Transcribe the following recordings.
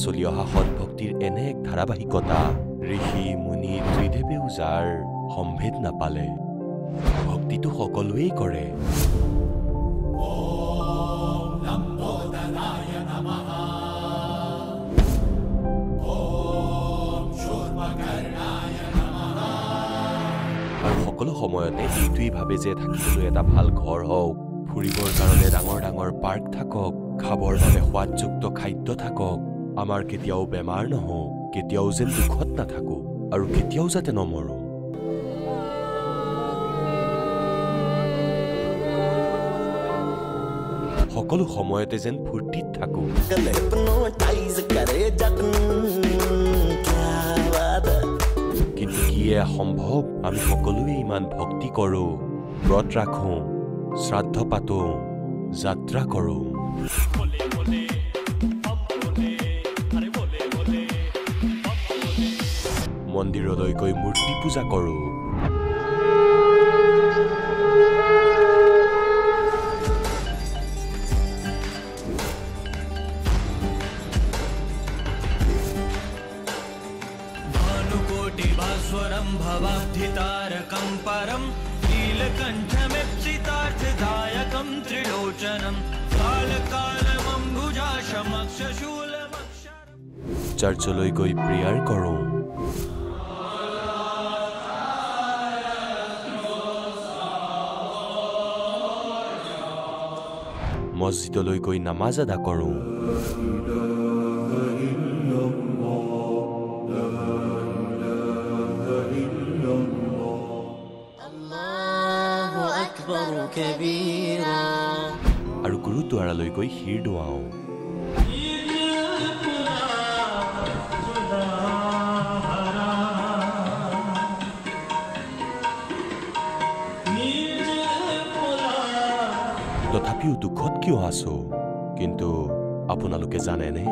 চলি অহা সৎভক্তিৰ এনে এক ধাৰাবাহিকতা ঋষি মুনি ত্ৰিদেৱেও যাৰ সম্ভেদ নাপালে ভক্তিটো সকলোৱেই কৰে আৰু সকলো সময়তে এইটোৱেই ভাবে যে থাকিবলৈ এটা ভাল ঘৰ হওক ফুৰিবৰ কাৰণে ডাঙৰ ডাঙৰ পাৰ্ক থাকক খাবৰ বাবে সোৱাদযুক্ত খাদ্য থাকক আমাৰ কেতিয়াও বেমাৰ নহওক কেতিয়াও যেন দুখত নাথাকো আৰু কেতিয়াও যাতে নমৰো সকলো সময়তে যেন ফূৰ্তিত থাকো কিন্তু কিয়ে সম্ভৱ আমি সকলোৱে ইমান ভক্তি কৰো ব্ৰত ৰাখো শ্ৰাদ্ধ পাতো যাত্ৰা কৰো মন্দিৰলৈ গৈ মূৰ্তি পূজা কৰো भानुकोटिभास्वरं भवाब्धितारकं परं नीलकण्ठमिप्सितार्थदायकं त्रिलोचनं कालकालमम्बुजाशमक्षशूलमक्षरं চাৰ্চলৈ গৈ প্ৰেয়াৰ কৰো মছজিদলৈ গৈ নামাজ আদা কৰো আৰু গুৰুদ্বাৰালৈ গৈ শিৰ দোৱাও তথাপিও দুখত কিয় আছো কিন্তু আপোনালোকে জানেনে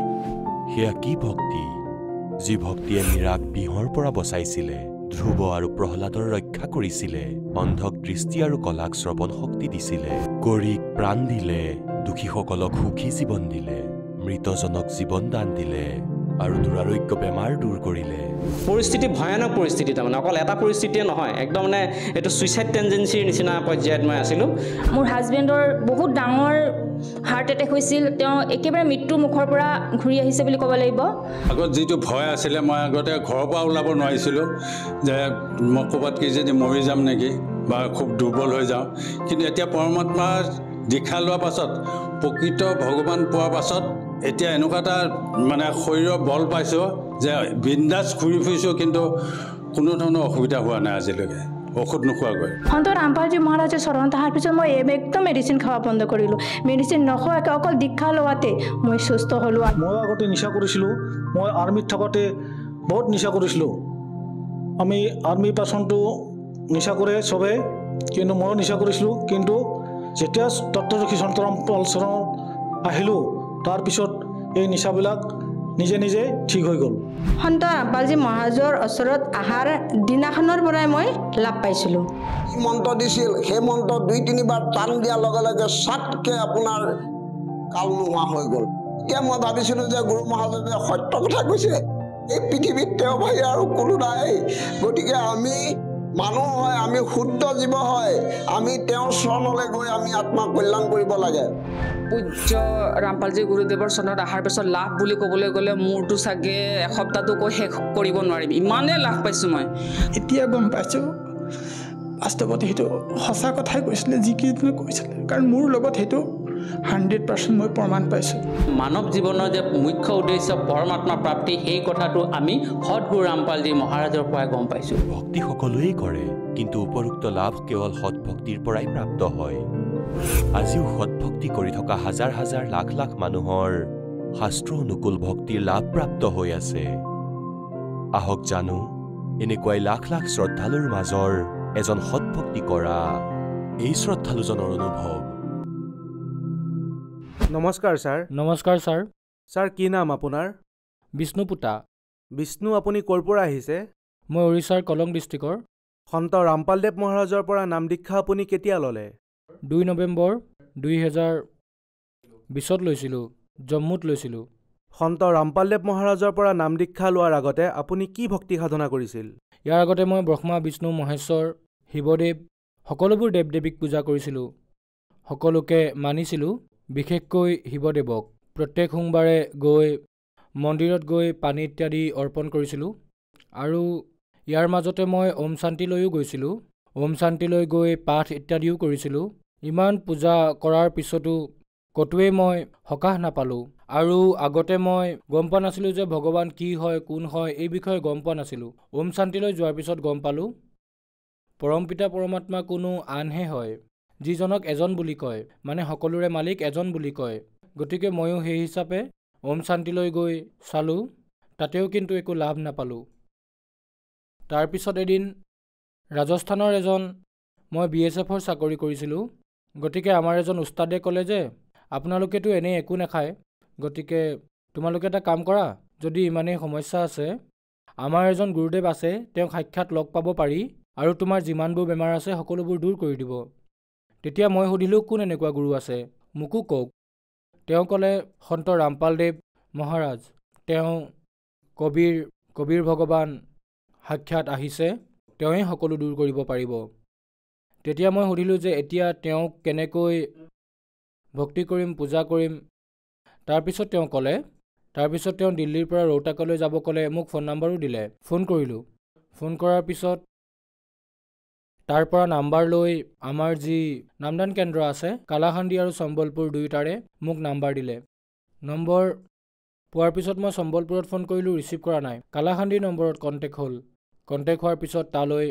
সেয়া কি ভক্তি যি ভক্তিয়ে মীৰাক বিহৰ পৰা বচাইছিলে ধ্ৰুৱ আৰু প্ৰহ্লাদৰ ৰক্ষা কৰিছিলে অন্ধক দৃষ্টি আৰু কলাক শ্ৰৱণ শক্তি দিছিলে গৰীক প্ৰাণ দিলে দুখীসকলক সুখী জীৱন দিলে মৃতজনক জীৱন দান দিলে আৰু দুৰাৰোগ্য বেমাৰ দূৰ কৰিলে পৰিস্থিতি ভয়ানক পৰিস্থিতি তাৰমানে অকল এটা পৰিস্থিতিয়ে নহয় একদম মানে এইটো সুইচাইড টেন্ডেন্সিৰ নিচিনা পৰ্যায়ত মই আছিলোঁ মোৰ হাজবেণ্ডৰ বহুত ডাঙৰ হাৰ্ট এটেক হৈছিল তেওঁ একেবাৰে মৃত্যুৰ মুখৰ পৰা ঘূৰি আহিছে বুলি ক'ব লাগিব আগত যিটো ভয় আছিলে মই আগতে ঘৰৰ পৰা ওলাব নোৱাৰিছিলোঁ যে মই ক'ৰবাত কি যদি মৰি যাম নেকি বা খুব দুৰ্বল হৈ যাওঁ কিন্তু এতিয়া পৰমাত্মাৰ দীক্ষা লোৱাৰ পাছত প্ৰকৃত ভগৱান পোৱাৰ পাছত এতিয়া এনেকুৱা এটা মানে শৰীৰৰ বল পাইছোঁ যে বিন্দাছ ঘূৰি ফুৰিছোঁ কিন্তু কোনো ধৰণৰ অসুবিধা হোৱা নাই আজিলৈকে ঔষধ নোখোৱাকৈ সন্ত ৰামপালজী মহাৰাজৰ চৰণ অহাৰ পিছত মই একদম মেডিচিন খোৱা বন্ধ কৰিলোঁ মেডিচিন নোখোৱাকৈ অকল দীক্ষা লোৱাতে মই সুস্থ হ'লোঁ মই আগতে নিচা কৰিছিলোঁ মই আৰ্মিত থাকোঁতে বহুত নিচা কৰিছিলোঁ আমি আৰ্মি পাৰ্চনটো নিচা কৰে চবে কিন্তু ময়ো নিচা কৰিছিলোঁ কিন্তু যেতিয়া তত্ত্বদৰ্শী সন্ত ৰামপাল চৰণ আহিলোঁ তাৰপিছত এই নিচাবিলাক নিজে নিজে ঠিক হৈ গ'ল সন্ত ৰামপালজী মহাৰাজৰ ওচৰত অহাৰ দিনাখনৰ পৰাই মই লাভ পাইছিলোঁ মন্ত্ৰ দিছিল সেই মন্ত্ৰ 2-3 বাৰ টান দিয়াৰ লগে লগে চাটকৈ আপোনাৰ কাল নোহোৱা হৈ গ'ল এতিয়া মই ভাবিছিলোঁ যে গুৰু মহাজনে সত্য কথা কৈছে এই পৃথিৱীত তেওঁ বাহিৰে আৰু কোনো নাই গতিকে আমি মানুহ হয় আমি শুদ্ধ জীৱ হয় আমি তেওঁৰ চৰণলৈ গৈ আমি আত্মা কল্যাণ কৰিব লাগে পূজ্য ৰামপালজী গুৰুদেৱৰ চৰণত অহাৰ পিছত লাভ বুলি ক'বলৈ গ'লে মোৰতো চাগে এসপ্তাহটো কৈ শেষ কৰিব নোৱাৰিম ইমানেই লাভ পাইছোঁ মই এতিয়া গম পাইছোঁ বাস্তৱত সেইটো সঁচা কথাই কৈছিলে যিকেইজনে কৈছিলে কাৰণ মোৰ লগত সেইটো 100% মই প্ৰমাণ পাইছোঁ মানৱ জীৱনৰ যে মুখ্য উদ্দেশ্য পৰমাত্মা প্ৰাপ্তি সেই কথাটো আমি সদগুৰু ৰামপালজী মহাৰাজৰ পৰাই গম পাইছোঁ ভক্তি সকলোৱেই কৰে কিন্তু উপৰোক্ত লাভ কেৱল সৎভক্তিৰ পৰাই প্ৰাপ্ত হয় আজিও সৎভক্তি কৰি থকা হাজাৰ হাজাৰ লাখ লাখ মানুহৰ শাস্ত্ৰ অনুকূল ভক্তিৰ লাভ প্ৰাপ্ত হৈ আছে আহক জানো এনেকুৱাই লাখ লাখ শ্ৰদ্ধালুৰ মাজৰ এজন সৎভক্তি কৰা এই শ্ৰদ্ধালুজনৰ অনুভৱ নমস্কাৰ ছাৰ নমস্কাৰ ছাৰ ছাৰ কি নাম আপোনাৰ বিষ্ণুপুতা বিষ্ণু আপুনি ক'ৰ পৰা আহিছে মই ওড়িশাৰ কলং ডিষ্ট্ৰিক্টৰ সন্ত ৰামপালদেৱ মহাৰাজৰ পৰা নাম দীক্ষা আপুনি কেতিয়া ল'লে 2 নৱেম্বৰ 2020 লৈছিলোঁ জম্মুত লৈছিলোঁ সন্ত ৰামপালদেৱ মহাৰাজৰ পৰা নাম দীক্ষা লোৱাৰ আগতে আপুনি কি ভক্তি সাধনা কৰিছিল? ইয়াৰ আগতে মই ব্ৰহ্মা বিষ্ণু মহেশ্বৰ শিৱদেৱ সকলোবোৰ দেৱ দেৱীক পূজা কৰিছিলোঁ। সকলোকে মানিছিলোঁ, বিশেষকৈ শিৱদেৱক। প্ৰত্যেক সোমবাৰে গৈ মন্দিৰত গৈ পানী ইত্যাদি অৰ্পণ কৰিছিলোঁ। আৰু ইয়াৰ মাজতে মই ওম শান্তিলৈও গৈছিলোঁ। ওম শান্তিলৈ গৈ পাঠ ইত্যাদিও কৰিছিলোঁ। ইমান পূজা কৰাৰ পিছতো ক'তোৱেই মই সকাহ নাপালোঁ। আৰু আগতে মই গম পোৱা নাছিলোঁ যে ভগৱান কি হয় কোন হয় এই বিষয়ে গম পোৱা নাছিলোঁ। ওম শান্তিলৈ যোৱাৰ পিছত গম পালোঁ পৰমপিতা পৰমাত্মা কোনো আনহে হয়, যিজনক এজন বুলি কয়, মানে সকলোৰে মালিক এজন বুলি কয়। গতিকে ময়ো সেই হিচাপে ওম শান্তিলৈ গৈ চালোঁ, তাতেও কিন্তু একো লাভ নাপালোঁ। তাৰপিছত এদিন ৰাজস্থানৰ মই BSFৰ চাকৰি কৰিছিলোঁ। গতিকে আমাৰ এজন উস্তাদে ক'লে যে আপোনালোকেতো এনেই একো নাখায়, গতিকে তোমালোকে এটা কাম কৰা, যদি ইমানেই সমস্যা আছে আমাৰ এজন গুৰুদেৱ আছে, তেওঁক সাক্ষাৎ লগ পাব পাৰি আৰু তোমাৰ যিমানবোৰ বেমাৰ আছে সকলোবোৰ দূৰ কৰি দিব। তেতিয়া মই সুধিলোঁ কোন এনেকুৱা গুৰু আছে, মোকো কওক। তেওঁ ক'লে সন্ত ৰামপালদেৱ মহাৰাজ, তেওঁ কবিৰ ভগৱান সাক্ষাৎ আহিছে, তেওঁৱেই সকলো দূৰ কৰিব পাৰিব। তেতিয়া মই সুধিলোঁ যে এতিয়া তেওঁক কেনেকৈ ভক্তি কৰিম, পূজা কৰিম। তাৰপিছত তেওঁ ক'লে, তাৰপিছত তেওঁ দিল্লীৰ পৰা ৰোহটাকলৈ যাব ক'লে, মোক ফোন নাম্বাৰো দিলে। ফোন কৰিলোঁ। ফোন কৰাৰ পিছত তাৰ পৰা নাম্বাৰ লৈ আমাৰ যি নামদান কেন্দ্ৰ আছে কালাহান্দি আৰু সম্বলপুৰ দুয়োটাৰে মোক নাম্বাৰ দিলে। নম্বৰ পোৱাৰ পিছত মই সম্বলপুৰত ফোন কৰিলোঁ, ৰিচিভ কৰা নাই। কালাহান্দিৰ নম্বৰত কণ্টেক্ট হ'ল। কণ্টেক্ট হোৱাৰ পিছত তালৈ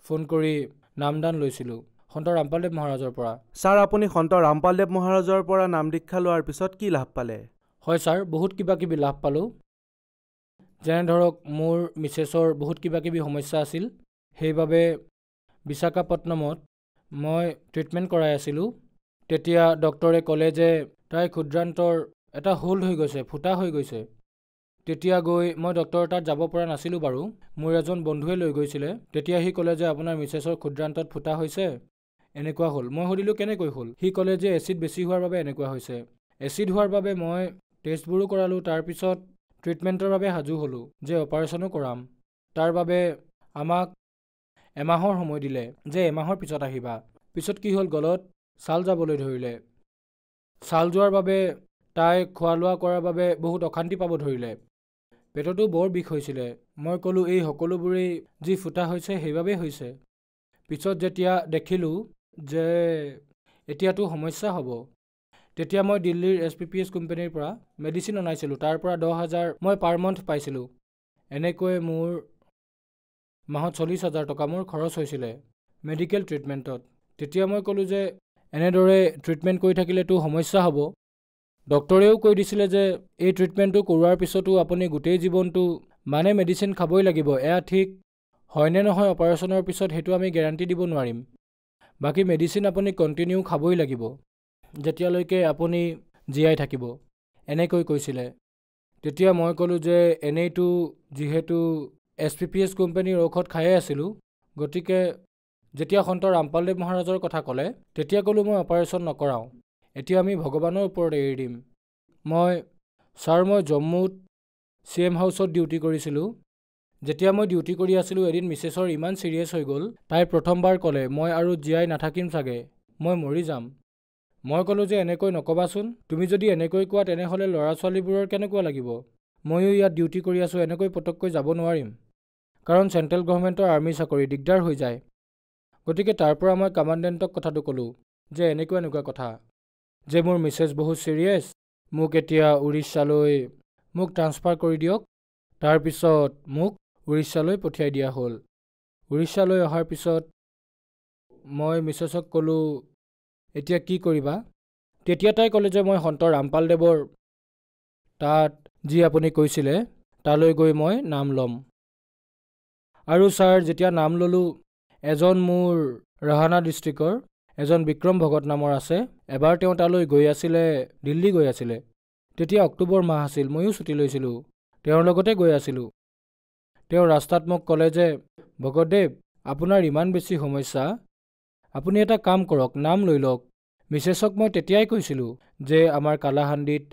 ফোন কৰি নামদান লৈছিলোঁ সন্ত ৰামপালদেৱ মহাৰাজৰ পৰা। ছাৰ, আপুনি সন্ত ৰামপালদেৱ মহাৰাজৰ পৰা নাম দীক্ষা লোৱাৰ পিছত কি লাভ পালে? হয় ছাৰ, বহুত কিবাকিবি লাভ পালোঁ। যেনে ধৰক মোৰ মিছেছৰ বহুত কিবাকিবি সমস্যা আছিল, সেইবাবে বিশাখাপট্টনমত মই ট্ৰিটমেণ্ট কৰাই আছিলোঁ। তেতিয়া ডক্টৰে ক'লে যে তাইৰ ক্ষুদ্ৰান্তৰ এটা হোল্ড হৈ গৈছে, ফুটা হৈ গৈছে। তেতিয়া গৈ মই ডক্টৰৰ তাত যাব পৰা নাছিলোঁ বাৰু, মোৰ এজন বন্ধুৱে লৈ গৈছিলে। তেতিয়া সি ক'লে যে আপোনাৰ মিছেছৰ ক্ষুদ্ৰান্তত ফুটা হৈছে, এনেকুৱা হ'ল। মই সুধিলোঁ কেনেকৈ হ'ল? সি ক'লে যে এচিড বেছি হোৱাৰ বাবে এনেকুৱা হৈছে। এচিড হোৱাৰ বাবে মই টেষ্টবোৰো কৰালোঁ, তাৰপিছত ট্ৰিটমেণ্টৰ বাবে সাজু হ'লোঁ যে অপাৰেশ্যনো কৰাম। তাৰ বাবে আমাক এমাহৰ সময় দিলে যে এমাহৰ পিছত আহিবা। পিছত কি হ'ল, গলত ছাল যাবলৈ ধৰিলে। ছাল যোৱাৰ বাবে তাই খোৱা লোৱা কৰাৰ বাবে বহুত অশান্তি পাব ধৰিলে। পেটতো বৰ বিষ হৈছিলে। মই ক'লোঁ এই সকলোবোৰেই যি ফুটা হৈছে সেইবাবেই হৈছে। পিছত যেতিয়া দেখিলোঁ যে এতিয়াতো সমস্যা হ'ব, তেতিয়া মই দিল্লীৰ SPPS কোম্পানীৰ পৰা মেডিচিন অনাইছিলোঁ। তাৰ পৰা 10,000 মই পাৰ মান্থ পাইছিলোঁ। এনেকৈ মোৰ মাহত 40,000 টকা মোৰ খৰচ হৈছিলে মেডিকেল ট্ৰিটমেণ্টত। তেতিয়া মই ক'লোঁ যে এনেদৰে ট্ৰিটমেণ্ট কৰি থাকিলেতো সমস্যা হ'ব। ডক্টৰেও কৈ দিছিলে যে এই ট্ৰিটমেণ্টটো কৰোৱাৰ পিছতো আপুনি গোটেই জীৱনটো মানে মেডিচিন খাবই লাগিব। এয়া ঠিক হয়নে নহয় অপাৰেশ্যনৰ পিছত সেইটো আমি গেৰাণ্টি দিব নোৱাৰিম। বাকী মেডিচিন আপুনি কণ্টিনিউ খাবই লাগিব যেতিয়ালৈকে আপুনি জীয়াই থাকিব, এনেকৈ কৈছিলে। তেতিয়া মই ক'লোঁ যে এনেইতো যিহেতু SPPS কোম্পানীৰ ঔষধ খায়ে আছিলোঁ, গতিকে যেতিয়া সন্ত ৰামপালদেৱ মহাৰাজৰ কথা ক'লে তেতিয়া ক'লোঁ মই অপাৰেশ্যন নকৰাওঁ, এতিয়া আমি ভগৱানৰ ওপৰত এৰি দিম। মই জম্মুত CM হাউচত ডিউটি কৰিছিলোঁ। যেতিয়া মই ডিউটি কৰি আছিলোঁ এদিন মিছেছৰ ইমান ছিৰিয়াছ হৈ গ'ল, তাই প্ৰথমবাৰ ক'লে মই আৰু জীয়াই নাথাকিম চাগে, মই মৰি যাম। মই ক'লোঁ যে এনেকৈ নক'বাচোন, তুমি যদি এনেকৈ কোৱা তেনেহ'লে ল'ৰা ছোৱালীবোৰৰ কেনেকুৱা লাগিব? ময়ো ইয়াত ডিউটি কৰি আছোঁ, এনেকৈ পটককৈ যাব নোৱাৰিম, কাৰণ চেণ্ট্ৰেল গভৰ্ণমেণ্টৰ আৰ্মি চাকৰি, দিগদাৰ হৈ যায়। গতিকে তাৰ পৰা মই কমাণ্ডেণ্টক কথাটো ক'লোঁ যে এনেকুৱা কথা, যে মোৰ মিছেছ বহুত ছিৰিয়াছ, মোক এতিয়া উৰিষ্যালৈ মোক ট্ৰান্সফাৰ কৰি দিয়ক। তাৰপিছত মোক উৰিষ্যালৈ পঠিয়াই দিয়া হ'ল। উৰিষ্যালৈ অহাৰ পিছত মই মিছেছক ক'লোঁ এতিয়া কি কৰিবা? তেতিয়া তাই ক'লে যে মই সন্ত ৰামপালদেৱৰ তাত যি আপুনি কৈছিলে তালৈ গৈ মই নাম ল'ম। আৰু ছাৰ যেতিয়া নাম ল'লোঁ, এজন মোৰ ৰাহানা ডিষ্ট্ৰিক্টৰ এজন বিক্ৰম ভগত নামৰ আছে, এবাৰ তেওঁ তালৈ গৈ আছিলে, দিল্লী গৈ আছিলে। তেতিয়া অক্টোবৰ মাহ আছিল, ময়ো ছুটি লৈছিলোঁ, তেওঁৰ লগতে গৈ আছিলোঁ। তেওঁ ৰাস্তাত মোক ক'লে যে ভগতদেৱ আপোনাৰ ইমান বেছি সমস্যা, আপুনি এটা কাম কৰক, নাম লৈ লওক। মিছেছক মই তেতিয়াই কৈছিলোঁ যে আমাৰ কালাহান্দিত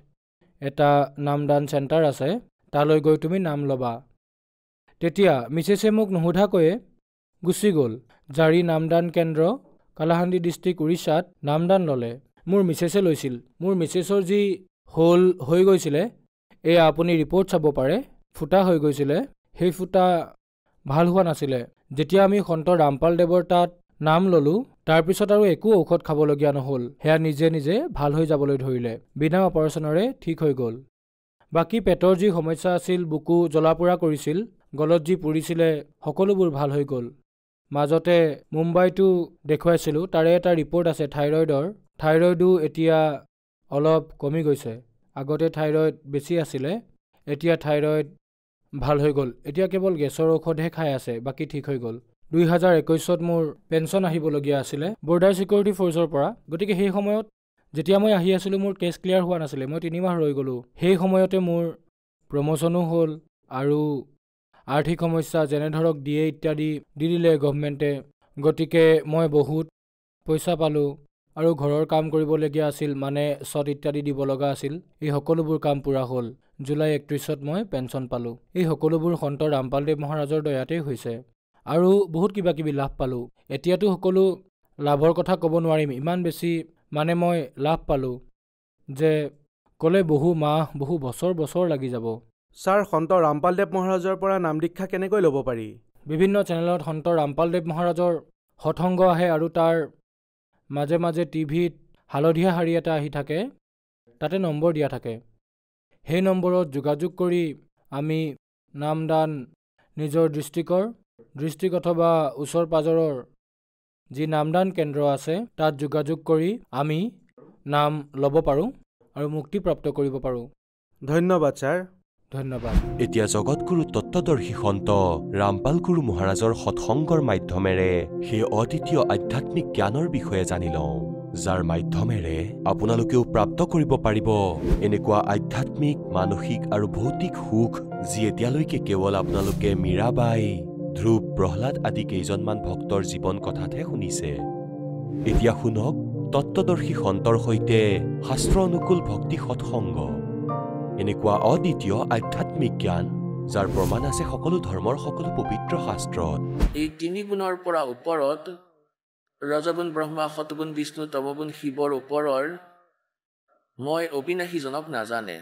এটা নামদান চেণ্টাৰ আছে, তালৈ গৈ তুমি নাম ল'বা। তেতিয়া মিছেছে মোক নুসুধাকৈয়ে গুচি গ'ল। জাৰি নামদান কেন্দ্ৰ, কালাহাণ্ডি ডিষ্ট্ৰিক্ট, উৰিষ্যাত নামদান ল'লে। মোৰ মিছেছে লৈছিল। মোৰ মিছেছৰ যি হৈ গৈছিলে, এয়া আপুনি ৰিপৰ্ট চাব পাৰে, ফুটা হৈ গৈছিলে। সেই ফুটা ভাল হোৱা নাছিলে। যেতিয়া আমি সন্ত ৰামপাল দেৱৰ তাত নাম ল'লোঁ, তাৰপিছত আৰু একো ঔষধ খাবলগীয়া নহ'ল। সেয়া নিজে নিজে ভাল হৈ যাবলৈ ধৰিলে। বিনা অপাৰেশ্যনৰে ঠিক হৈ গ'ল। বাকী পেটৰ যি সমস্যা আছিল, বুকু জ্বলা পোৰা কৰিছিল, গলত যি পুৰিছিলে, সকলোবোৰ ভাল হৈ গ'ল। মাজতে মুম্বাইতো দেখুৱাইছিলোঁ, তাৰে এটা ৰিপৰ্ট আছে থাইৰয়ডৰ। থাইৰয়ডো এতিয়া অলপ কমি গৈছে। আগতে থাইৰয়ড বেছি আছিলে, এতিয়া থাইৰয়ড ভাল হৈ গ'ল। এতিয়া কেৱল গেছৰ ঔষধহে খাই আছে, বাকী ঠিক হৈ গ'ল। 2021ত মোৰ পেঞ্চন আহিবলগীয়া আছিলে বৰ্ডাৰ ছিকিউৰিটি ফ'ৰ্চৰ পৰা। গতিকে সেই সময়ত যেতিয়া মই আহি আছিলোঁ, মোৰ কেছ ক্লিয়াৰ হোৱা নাছিলে। মই 3 মাহ ৰৈ গ'লোঁ। সেই সময়তে মোৰ প্ৰমোশ্যনো হ'ল আৰু আৰ্থিক সমস্যা যেনে ধৰক DA ইত্যাদি দি দিলে গভমেণ্টে। গতিকে মই বহুত পইচা পালোঁ আৰু ঘৰৰ কাম কৰিবলগীয়া আছিল, মানে চট ইত্যাদি দিব লগা আছিল। এই সকলোবোৰ কাম পূৰা হ'ল। জুলাই 31ত মই পেঞ্চন পালোঁ। এই সকলোবোৰ সন্ত ৰামপালদেৱ মহাৰাজৰ দয়াতেই হৈছে। আৰু বহুত কিবা কিবি লাভ পালোঁ। এতিয়াতো সকলো লাভৰ কথা ক'ব নোৱাৰিম, ইমান বেছি মানে মই লাভ পালোঁ যে ক'লে বহু মাহ, বহু বছৰ লাগি যাব। ছাৰ, সন্ত ৰামপালদেৱ মহাৰাজৰ পৰা নাম দীক্ষা কেনেকৈ ল'ব পাৰি? বিভিন্ন চেনেলত সন্ত ৰামপালদেৱ মহাৰাজৰ সৎসংগ আহে আৰু তাৰ মাজে মাজে টিভিত হালধীয়া শাৰী এটা আহি থাকে, তাতে নম্বৰ দিয়া থাকে। সেই নম্বৰত যোগাযোগ কৰি আমি নামদান নিজৰ ডিষ্ট্ৰিক্ট অথবা ওচৰ পাজৰৰ যি নামদান কেন্দ্ৰ আছে তাত যোগাযোগ কৰি আমি নাম ল'ব পাৰোঁ আৰু মুক্তিপ্ৰাপ্ত কৰিব পাৰোঁ। ধন্যবাদ ছাৰ। ধন্যবাদ। এতিয়া জগতগুৰু তত্ত্বদৰ্শী সন্ত ৰামপাল গুৰু মহাৰাজৰ সৎসংগৰ মাধ্যমেৰে সেই অদ্বিতীয় আধ্যাত্মিক জ্ঞানৰ বিষয়ে জানি লওঁ, যাৰ মাধ্যমেৰে আপোনালোকেও প্ৰাপ্ত কৰিব পাৰিব এনেকুৱা আধ্যাত্মিক, মানসিক আৰু ভৌতিক সুখ, যি এতিয়ালৈকে কেৱল আপোনালোকে মীৰাবাই, ধ্ৰুৱ, প্ৰহ্লাদ আদি কেইজনমান ভক্তৰ জীৱন কথাতহে শুনিছে। এতিয়া শুনক তত্ত্বদৰ্শী সন্তৰ সৈতে শাস্ত্ৰ অনুকূল ভক্তি সৎসংগ, এনেকুৱা অদ্বিতীয় আধ্যাত্মিক জ্ঞান, যাৰ প্ৰমাণ আছে সকলো ধৰ্মৰ সকলো পবিত্ৰ শাস্ত্ৰত। এই 3 গুণৰ পৰা ওপৰত ৰজগুণ ব্ৰহ্মা, সতগুণ বিষ্ণু, তমগুণ শিৱৰ ওপৰৰ মই অবিনাশীজনক নাজানে।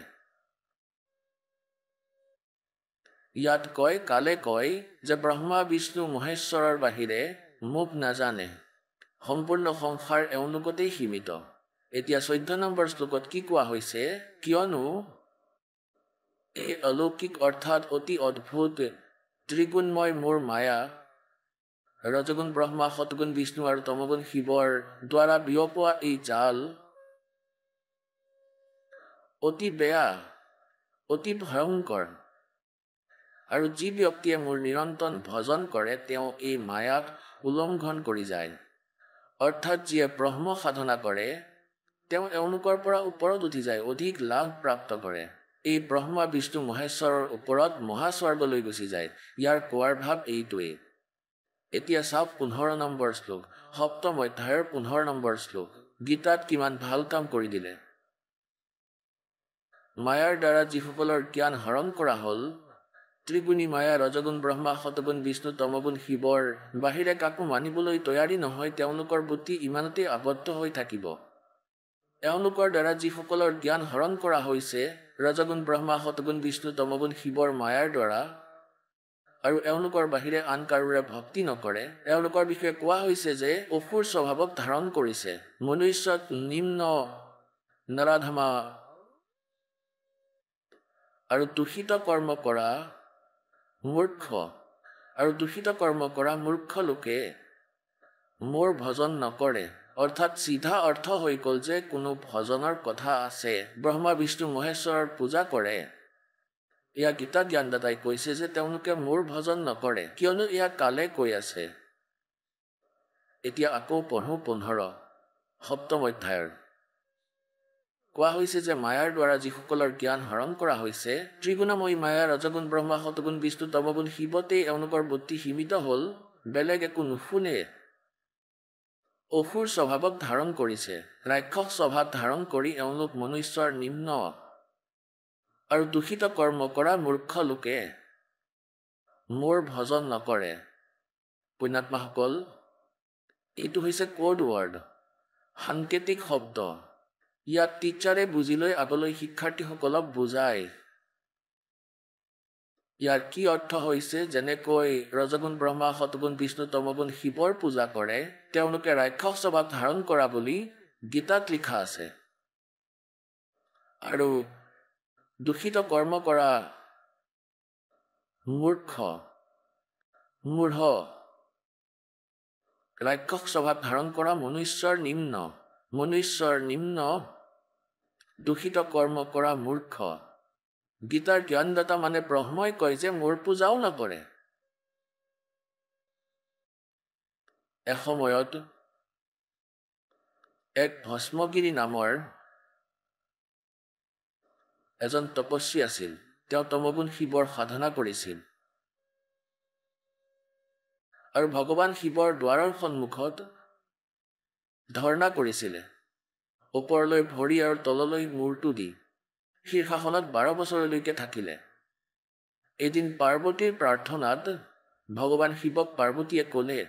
ইয়াত কালে কয় যে ব্ৰহ্মা, বিষ্ণু, মহেশ্বৰৰ বাহিৰে মোক নাজানে। সম্পূৰ্ণ সংসাৰ এওঁলোকতেই সীমিত। এতিয়া 14 নম্বৰ শ্লোকত কি কোৱা হৈছে? কিয়নো এই অলৌকিক অৰ্থাৎ অতি অদ্ভুত ত্ৰিগুণময় মোৰ মায়া, ৰজগুণ ব্ৰহ্মা, সতগুণ বিষ্ণু আৰু তমগুণ শিৱৰ দ্বাৰা বিয়পোৱা এই জাল অতি বেয়া, অতি ভয়ংকৰ। আৰু যি ব্যক্তিয়ে মোৰ নিৰন্তৰ ভজন কৰে, তেওঁ এই মায়াক উলংঘন কৰি যায়। অৰ্থাৎ যিয়ে ব্ৰহ্ম সাধনা কৰে, তেওঁ এওঁলোকৰ পৰা ওপৰত উঠি যায়, অধিক লাভ প্ৰাপ্ত কৰে। এই ব্ৰহ্মা, বিষ্ণু, মহেশ্বৰৰ ওপৰত মহাস্বৰ্গলৈ গুচি যায়। ইয়াৰ কোৱাৰ ভাৱ এইটোৱেই। এতিয়া চাওক 15 নম্বৰ শ্লোক, সপ্তম অধ্যায়ৰ 15 নম্বৰ শ্লোক। গীতাত কিমান ভাল কাম কৰি দিলে। মায়াৰ দ্বাৰা যিসকলৰ জ্ঞান হৰণ কৰা হ'ল, ত্ৰিগুণী মায়া, ৰজগুণ ব্ৰহ্মা, সতগুণ বিষ্ণু, তমগুণ শিৱৰ বাহিৰে কাকো মানিবলৈ তৈয়াৰী নহয়, তেওঁলোকৰ বুদ্ধি ইমানতেই আবদ্ধ হৈ থাকিব। এওঁলোকৰ দ্বাৰা যিসকলৰ জ্ঞান হৰণ কৰা হৈছে, ৰজগুণ ব্ৰহ্মা, সতগুণ বিষ্ণু, তমগুণ শিৱৰ মায়াৰ দ্বাৰা, আৰু এওঁলোকৰ বাহিৰে আন কাৰোৰে ভক্তি নকৰে, এওঁলোকৰ বিষয়ে কোৱা হৈছে যে অসুৰ স্বভাৱক ধাৰণ কৰিছে, মনুষ্যত নিম্ন, নৰাধমা আৰু দূষিত কৰ্ম কৰা মূৰ্খ, আৰু দূষিত কৰ্ম কৰা মূৰ্খ লোকে মোৰ ভজন নকৰে। অৰ্থাৎ চিধা অৰ্থ হৈ গ'ল যে কোনো ভজনৰ কথা আছে, ব্ৰহ্মা, বিষ্ণু, মহেশ্বৰৰ পূজা কৰে। এয়া গীতা জ্ঞানদাতাই কৈছে যে তেওঁলোকে মোৰ ভজন নকৰে, কিয়নো এয়া কালে কৈ আছে। এতিয়া আকৌ পঢ়ো 15 সপ্তম অধ্যায়ৰ। কোৱা হৈছে যে মায়াৰ দ্বাৰা যিসকলৰ জ্ঞান হৰণ কৰা হৈছে, ত্ৰিগুণময়ী মায়া, ৰজগুণ ব্ৰহ্মা, সতগুণ বিষ্ণু, তমগুণ শিৱতেই এওঁলোকৰ বুদ্ধি সীমিত হ'ল, বেলেগ একো নুশুনে। অসুৰ স্বভাৱক ধাৰণ কৰিছে, ৰাক্ষস স্বভাৱ ধাৰণ কৰি এওঁলোক মনুষ্যৰ নিম্ন আৰু দূষিত কৰ্ম কৰা মূৰ্খ লোকে মোৰ ভজন নকৰে। পুণ্যাত্মাসকল, এইটো হৈছে কোড ৱৰ্ড, সাংকেতিক শব্দ। ইয়াত টিচাৰে বুজি লৈ আগলৈ শিক্ষাৰ্থীসকলক বুজায়। ইয়াৰ কি অৰ্থ হৈছে, যেনেকৈ ৰজগুণ ব্ৰহ্মা, সতগুণ বিষ্ণু, তমগুণ শিৱৰ পূজা কৰে, তেওঁলোকে ৰাক্ষস স্বভাৱ ধাৰণ কৰা বুলি গীতাত লিখা আছে। আৰু দূষিত কৰ্ম কৰা মূৰ্খ, মূঢ়, ৰাক্ষস স্বভাৱ ধাৰণ কৰা মনুষ্যৰ নিম্ন, দূষিত কৰ্ম কৰা মূৰ্খ। গীতাৰ জ্ঞানদাতা মানে ব্ৰহ্মই কয় যে মোৰ পূজাও নকৰে। এসময়ত এক ভস্মগিৰি নামৰ এজন তপস্বী আছিল। তেওঁ তমগুণ শিৱৰ সাধনা কৰিছিল আৰু ভগৱান শিৱৰ দুৱাৰৰ সন্মুখত ধৰ্ণা কৰিছিলে, ওপৰলৈ ভৰি আৰু তললৈ মূৰটো দি। শীৰ্ষাসনত 12 বছৰলৈকে থাকিলে। এদিন পাৰ্বতীৰ প্ৰাৰ্থনাত ভগৱান শিৱক পাৰ্বতীয়ে ক'লে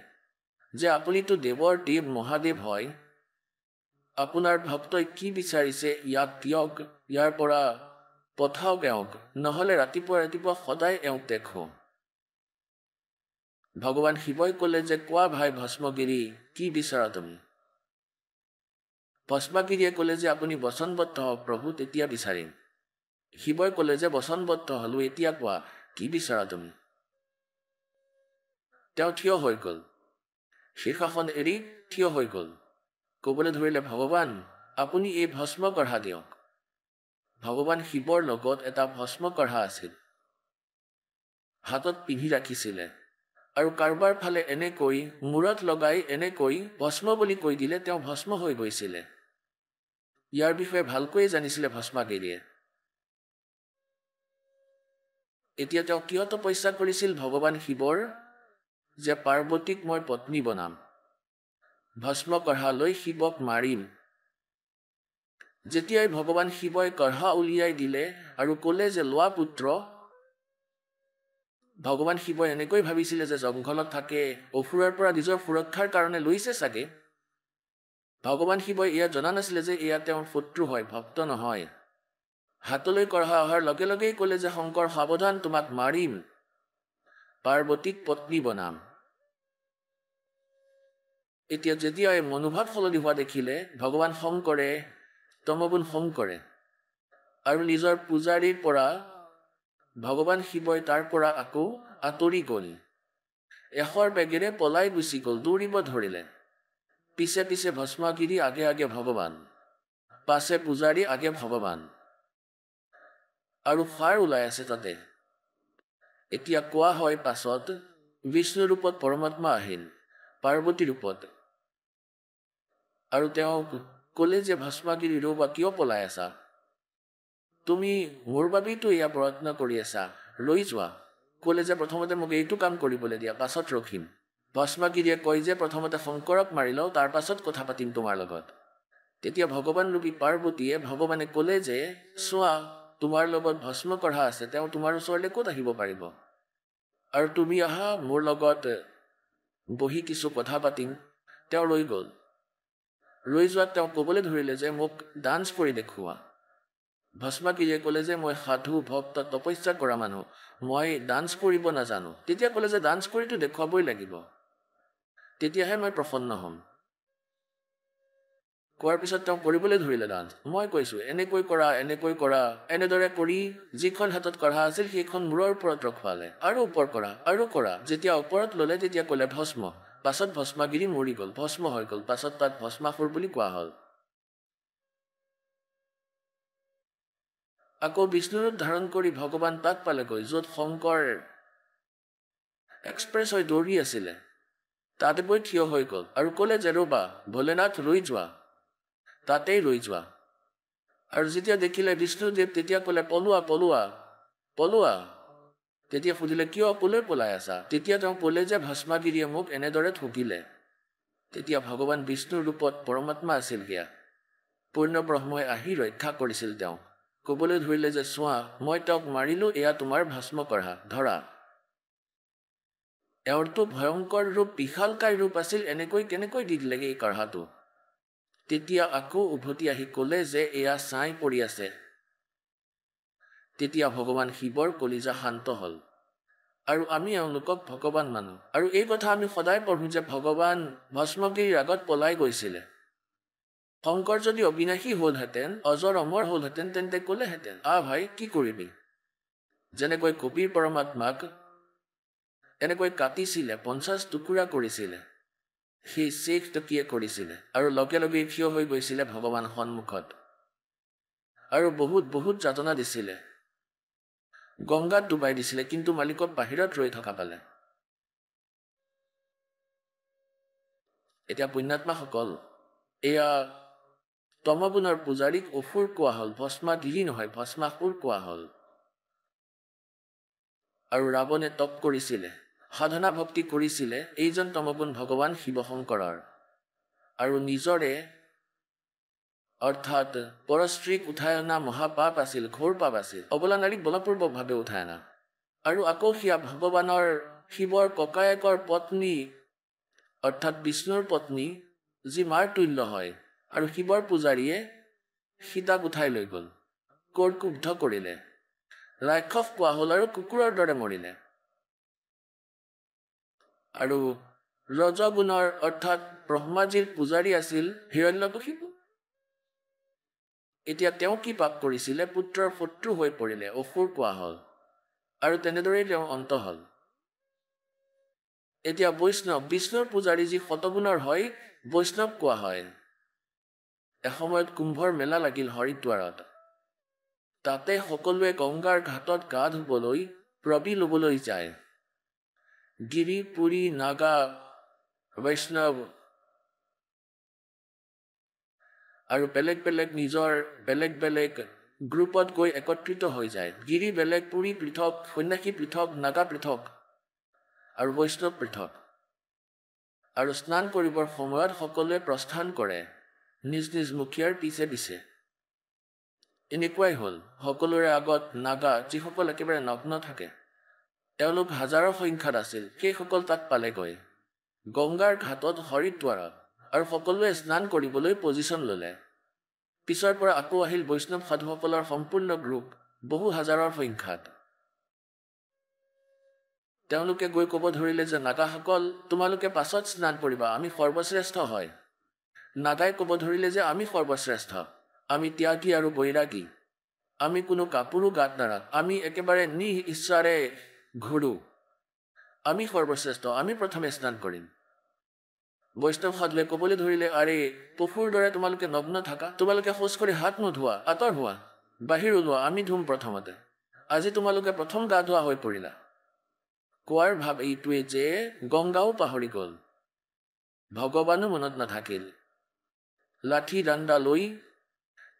যে আপুনিতো দেৱৰ দেৱ, মহাদেৱ হয়, আপোনাৰ ভক্তই কি বিচাৰিছে ইয়াক দিয়ক, ইয়াৰ পৰা পঠাওক এওঁক, নহ'লে ৰাতিপুৱা ৰাতিপুৱা সদায় এওঁক দেখো। ভগৱান শিৱই ক'লে যে কোৱা ভাই ভস্মগিৰি, কি বিচাৰা তুমি? ভস্মগিৰিয়ে ক'লে যে আপুনি বচনবদ্ধ হওক প্ৰভু, তেতিয়া বিচাৰিম। শিৱই ক'লে যে বচনবদ্ধ হ'লো, এতিয়া কোৱা কি বিচাৰা তুমি? তেওঁ থিয় হৈ গ'ল, শীৰ্ষাসন এৰি থিয় হৈ গ'ল। ক'বলৈ ধৰিলে, ভগৱান আপুনি এই ভস্ম কঢ়া দিয়ক। ভগৱান শিৱৰ লগত এটা ভস্ম কঢ়া আছিল, হাতত পিন্ধি ৰাখিছিলে আৰু কাৰোবাৰ ফালে এনেকৈ মূৰত লগাই এনেকৈ ভস্ম বুলি কৈ দিলে তেওঁ ভস্ম হৈ গৈছিলে। ইয়াৰ বিষয়ে ভালকৈয়ে জানিছিলে ভস্মগিৰিয়ে। এতিয়া তেওঁ কিয় তপস্যা কৰিছিল ভগৱান শিৱৰ? যে পাৰ্বতীক মই পত্নী বনাম, ভস্ম কঢ়া লৈ শিৱক মাৰিম। যেতিয়াই ভগৱান শিৱই কঢ়া উলিয়াই দিলে আৰু ক'লে যে লোৱা পুত্ৰ, ভগৱান শিৱই এনেকৈ ভাবিছিলে যে জংঘলত থাকে, অসুৰৰ পৰা নিজৰ সুৰক্ষাৰ কাৰণে লৈছে চাগে। ভগৱান শিৱই এয়া জনা নাছিলে যে এয়া তেওঁৰ শত্ৰু হয়, ভক্ত নহয়। হাতলৈ কঢ়া অহাৰ লগে লগেই ক'লে যে শংকৰ সাৱধান, তোমাক মাৰিম, পাৰ্বতীক পত্নী বনাম। এতিয়া যেতিয়াই মনোভাৱ সলনি হোৱা দেখিলে ভগৱান শংকৰে, তমগুণ শংকৰে আৰু নিজৰ পূজাৰীৰ পৰা ভগৱান শিৱই তাৰ পৰা আকৌ আঁতৰি গ'ল। এশৰ বেগেৰে পলাই গুচি গ'ল, দৌৰিব ধৰিলে। পিছে পিছে ভস্মগিৰি, আগে আগে ভগৱান, পাছে পূজাৰী, আগে ভগৱান। আৰু ফাৰ ওলাই আছে তাতে। এতিয়া কোৱা হয় পাছত বিষ্ণু ৰূপত পৰমাত্মা আহিল, পাৰ্বতী ৰূপত, আৰু তেওঁ ক'লে যে ভস্মগিৰি ৰ'বা, কিয় পলাই আছা? তুমি মোৰ বাবেইতো এয়া প্ৰয়ত্ন কৰি আছা, লৈ যোৱা। ক'লে যে প্ৰথমতে মোক এইটো কাম কৰিবলৈ দিয়া, পাছত ৰখিম। ভস্মগিৰিয়ে কয় যে প্ৰথমতে শংকৰক মাৰি লওঁ, তাৰ পাছত কথা পাতিম তোমাৰ লগত। তেতিয়া ভগৱান ৰূপী পাৰ্বতীয়ে, ভগৱানে ক'লে যে চোৱা, তোমাৰ লগত ভস্ম কঢ়া আছে, তেওঁ তোমাৰ ওচৰলৈ ক'ত আহিব পাৰিব? আৰু তুমি আহা, মোৰ লগত বহি কিছু কথা পাতিম। তেওঁ ৰৈ গ'ল। ৰৈ যোৱাত তেওঁ ক'বলৈ ধৰিলে যে মোক ডান্স কৰি দেখুওৱা। ভস্মগিৰিয়ে ক'লে যে মই সাধু, ভক্ত, তপস্যা কৰা মানুহ, মই ডান্স কৰিব নাজানো। তেতিয়া ক'লে যে ডান্স কৰিতো দেখুৱাবই লাগিব, তেতিয়াহে মই প্ৰসন্ন হ'ম। কোৱাৰ পিছত তেওঁ কৰিবলৈ ধৰিলে ডান্স। মই কৈছোঁ এনেকৈ কৰা, এনেকৈ কৰা। এনেদৰে কৰি যিখন হাতত কঢ়া আছিল সেইখন মূৰৰ ওপৰত ৰখুৱালে, আৰু ওপৰ কৰা, আৰু কৰা। যেতিয়া ওপৰত ল'লে তেতিয়া ক'লে ভস্ম। পাছত ভস্মগিৰি মৰি গ'ল, ভস্ম হৈ গ'ল। পাছত তাত ভস্মাসুৰ বুলি কোৱা হ'ল। আকৌ বিষ্ণু ৰূপ ধাৰণ কৰি ভগৱান তাত পালেগৈ য'ত শংকৰ এক্সপ্ৰেছ হৈ দৌৰি আছিলে। তাতে গৈ থিয় হৈ গ'ল আৰু ক'লে যে ৰ'বা ভোলেনাথ, ৰৈ যোৱা, তাতেই ৰৈ যোৱা। আৰু যেতিয়া দেখিলে বিষ্ণুদেৱ তেতিয়া ক'লে পলোৱা, পলোৱা, পলোৱা। তেতিয়া সুধিলে কিয়, ক'লৈ পলাই আছা? তেতিয়া তেওঁ ক'লে যে ভস্মগিৰিয়ে মোক এনেদৰে ঠগিলে। তেতিয়া ভগৱান বিষ্ণুৰ ৰূপত পৰমাত্মা আছিল সেয়া, পূৰ্ণ ব্ৰহ্মই আহি ৰক্ষা কৰিছিল তেওঁ। ক'বলৈ ধৰিলে যে চোৱা মই তেওঁক মাৰিলোঁ, এয়া তোমাৰ ভস্ম কৰা ধৰা। এওঁৰতো ভয়ংকৰ ৰূপ, বিশালকায় ৰূপ আছিল, এনেকৈ কেনেকৈ দি দিলেগৈ এই কাঢ়াটো। তেতিয়া আকৌ উভতি আহি ক'লে যে এয়া ছাই পৰি আছে। তেতিয়া ভগৱান শিৱৰ কলিজা শান্ত হ'ল আৰু আমি এওঁলোকক ভগৱান মানো। আৰু এই কথা আমি সদায় পঢ়োঁ যে ভগৱান ভস্মগিৰিৰ আগত পলাই গৈছিলে। শংকৰ যদি অবিনাশী হ'লহেঁতেন, অজৰ অমৰ হ'লহেঁতেন, তেন্তে ক'লেহেঁতেন ভাই কি কৰিবি। যেনেকৈ কবিৰ পৰমাত্মাক এনেকৈ কাটিছিলে, 50 টুকুৰা কৰিছিলে, সেই শেষ টকীয়ে কৰিছিলে আৰু লগে লগে থিয় হৈ গৈছিলে ভগৱান সন্মুখত আৰু বহুত বহুত যাতনা দিছিলে। গংগাত ডুবাই দিছিলে, কিন্তু মালিকক বাহিৰত ৰৈ থকা পালে। এতিয়া পুণ্যাত্মাসকল, এয়া তমগুণৰ পূজাৰীক অসুৰ কোৱা হ'ল, ভস্মাগিৰি নহয় ভস্মাসুৰ কোৱা হ'ল। আৰু ৰাৱণে তপ কৰিছিলে, সাধনা ভক্তি কৰিছিলে এইজন তমগুণ ভগৱান শিৱ শংকৰৰ। আৰু নিজৰে অৰ্থাৎ পৰস্ত্ৰীক উঠাই অনা মহাপাপ আছিল, ঘোৰ পাপ আছিল, অবলা নাৰীক বলপূৰ্বকভাৱে উঠাই অনা। আৰু আকৌ সেয়া ভগৱানৰ শিৱৰ ককায়েকৰ পত্নী অৰ্থাৎ বিষ্ণুৰ পত্নী, যি মাৰ তুল্য হয়, আৰু শিৱৰ পূজাৰীয়ে সীতাক উঠাই লৈ গ'ল, ক্ৰোধকুব্ধ কৰিলে, ৰাক্ষস কোৱা হ'ল আৰু কুকুৰৰ দৰে মৰিলে। আৰু ৰজগুণৰ অৰ্থাৎ ব্ৰহ্মাজীৰ পূজাৰী আছিল হিৰণ্যকশিপু। এতিয়া তেওঁ কি পাপ কৰিছিলে, পুত্ৰৰ শত্ৰু হৈ পৰিলে, অসুৰ কোৱা হ'ল, আৰু তেনেদৰেই তেওঁ অন্ত হ'ল। এতিয়া বৈষ্ণৱ, বিষ্ণুৰ পূজাৰী যি শতগুণৰ হয়, বৈষ্ণৱ কোৱা হয়। এসময়ত কুম্ভৰ মেলা লাগিল হৰিদ্বাৰত। তাতে সকলোৱে গংগাৰ ঘাটত গা ধুবলৈ, প্ৰবি ল'বলৈ যায়। গিৰি, পুৰী, নাগা, বৈষ্ণৱ আৰু বেলেগ বেলেগ নিজৰ বেলেগ বেলেগ গ্ৰুপত গৈ একত্ৰিত হৈ যায়। গিৰি বেলেগ, পুৰী পৃথক, সন্যাসী পৃথক, নাগা পৃথক আৰু বৈষ্ণৱ পৃথক। আৰু স্নান কৰিবৰ সময়ত সকলোৱে প্ৰস্থান কৰে নিজ নিজ মুখীয়াৰ পিছে পিছে। এনেকুৱাই হ'ল, সকলোৰে আগত নাগা, যিসকল একেবাৰে নগ্ন থাকে, তেওঁলোক হাজাৰৰ সংখ্যাত আছিল, সেইসকল তাত পালেগৈ গংগাৰ ঘাটত হৰিদ্বাৰত, আৰু সকলোৱে স্নান কৰিবলৈ পজিশ্যন ল'লে। পিছৰ পৰা আকৌ আহিল বৈষ্ণৱ সাধুসকলৰ সম্পূৰ্ণ গ্ৰুপ, বহু হাজাৰৰ সংখ্যাত। তেওঁলোকে গৈ ক'ব ধৰিলে যে নাগাসকল তোমালোকে পাছত স্নান কৰিবা, আমি সৰ্বশ্ৰেষ্ঠ হয়। নাগাই ক'ব ধৰিলে যে আমি সৰ্বশ্ৰেষ্ঠ, আমি ত্যাগী আৰু বৈৰাগী, আমি কোনো কাপোৰো গাত নাৰাখ, আমি একেবাৰে ইচ্ছাৰে ঘূৰো, আমি সৰ্বশ্ৰেষ্ঠ, আমি প্ৰথমে স্নান কৰিম। বৈষ্ণৱ সাধুৱে ক'বলৈ ধৰিলে আৰে পশুৰ দৰে তোমালোকে নগ্ন থাকা, তোমালোকে শৌচ কৰি হাত নোধোৱা, আঁতৰ হোৱা, বাহিৰ ওলোৱা, আমি ধুম প্ৰথমতে, আজি তোমালোকে প্ৰথম গা ধোৱা হৈ পৰিলা। কোৱাৰ ভাৱ এইটোৱে যে গংগাও পাহৰি গ'ল, ভগৱানো মনত নাথাকিল। লাঠি ডাণ্ডা লৈ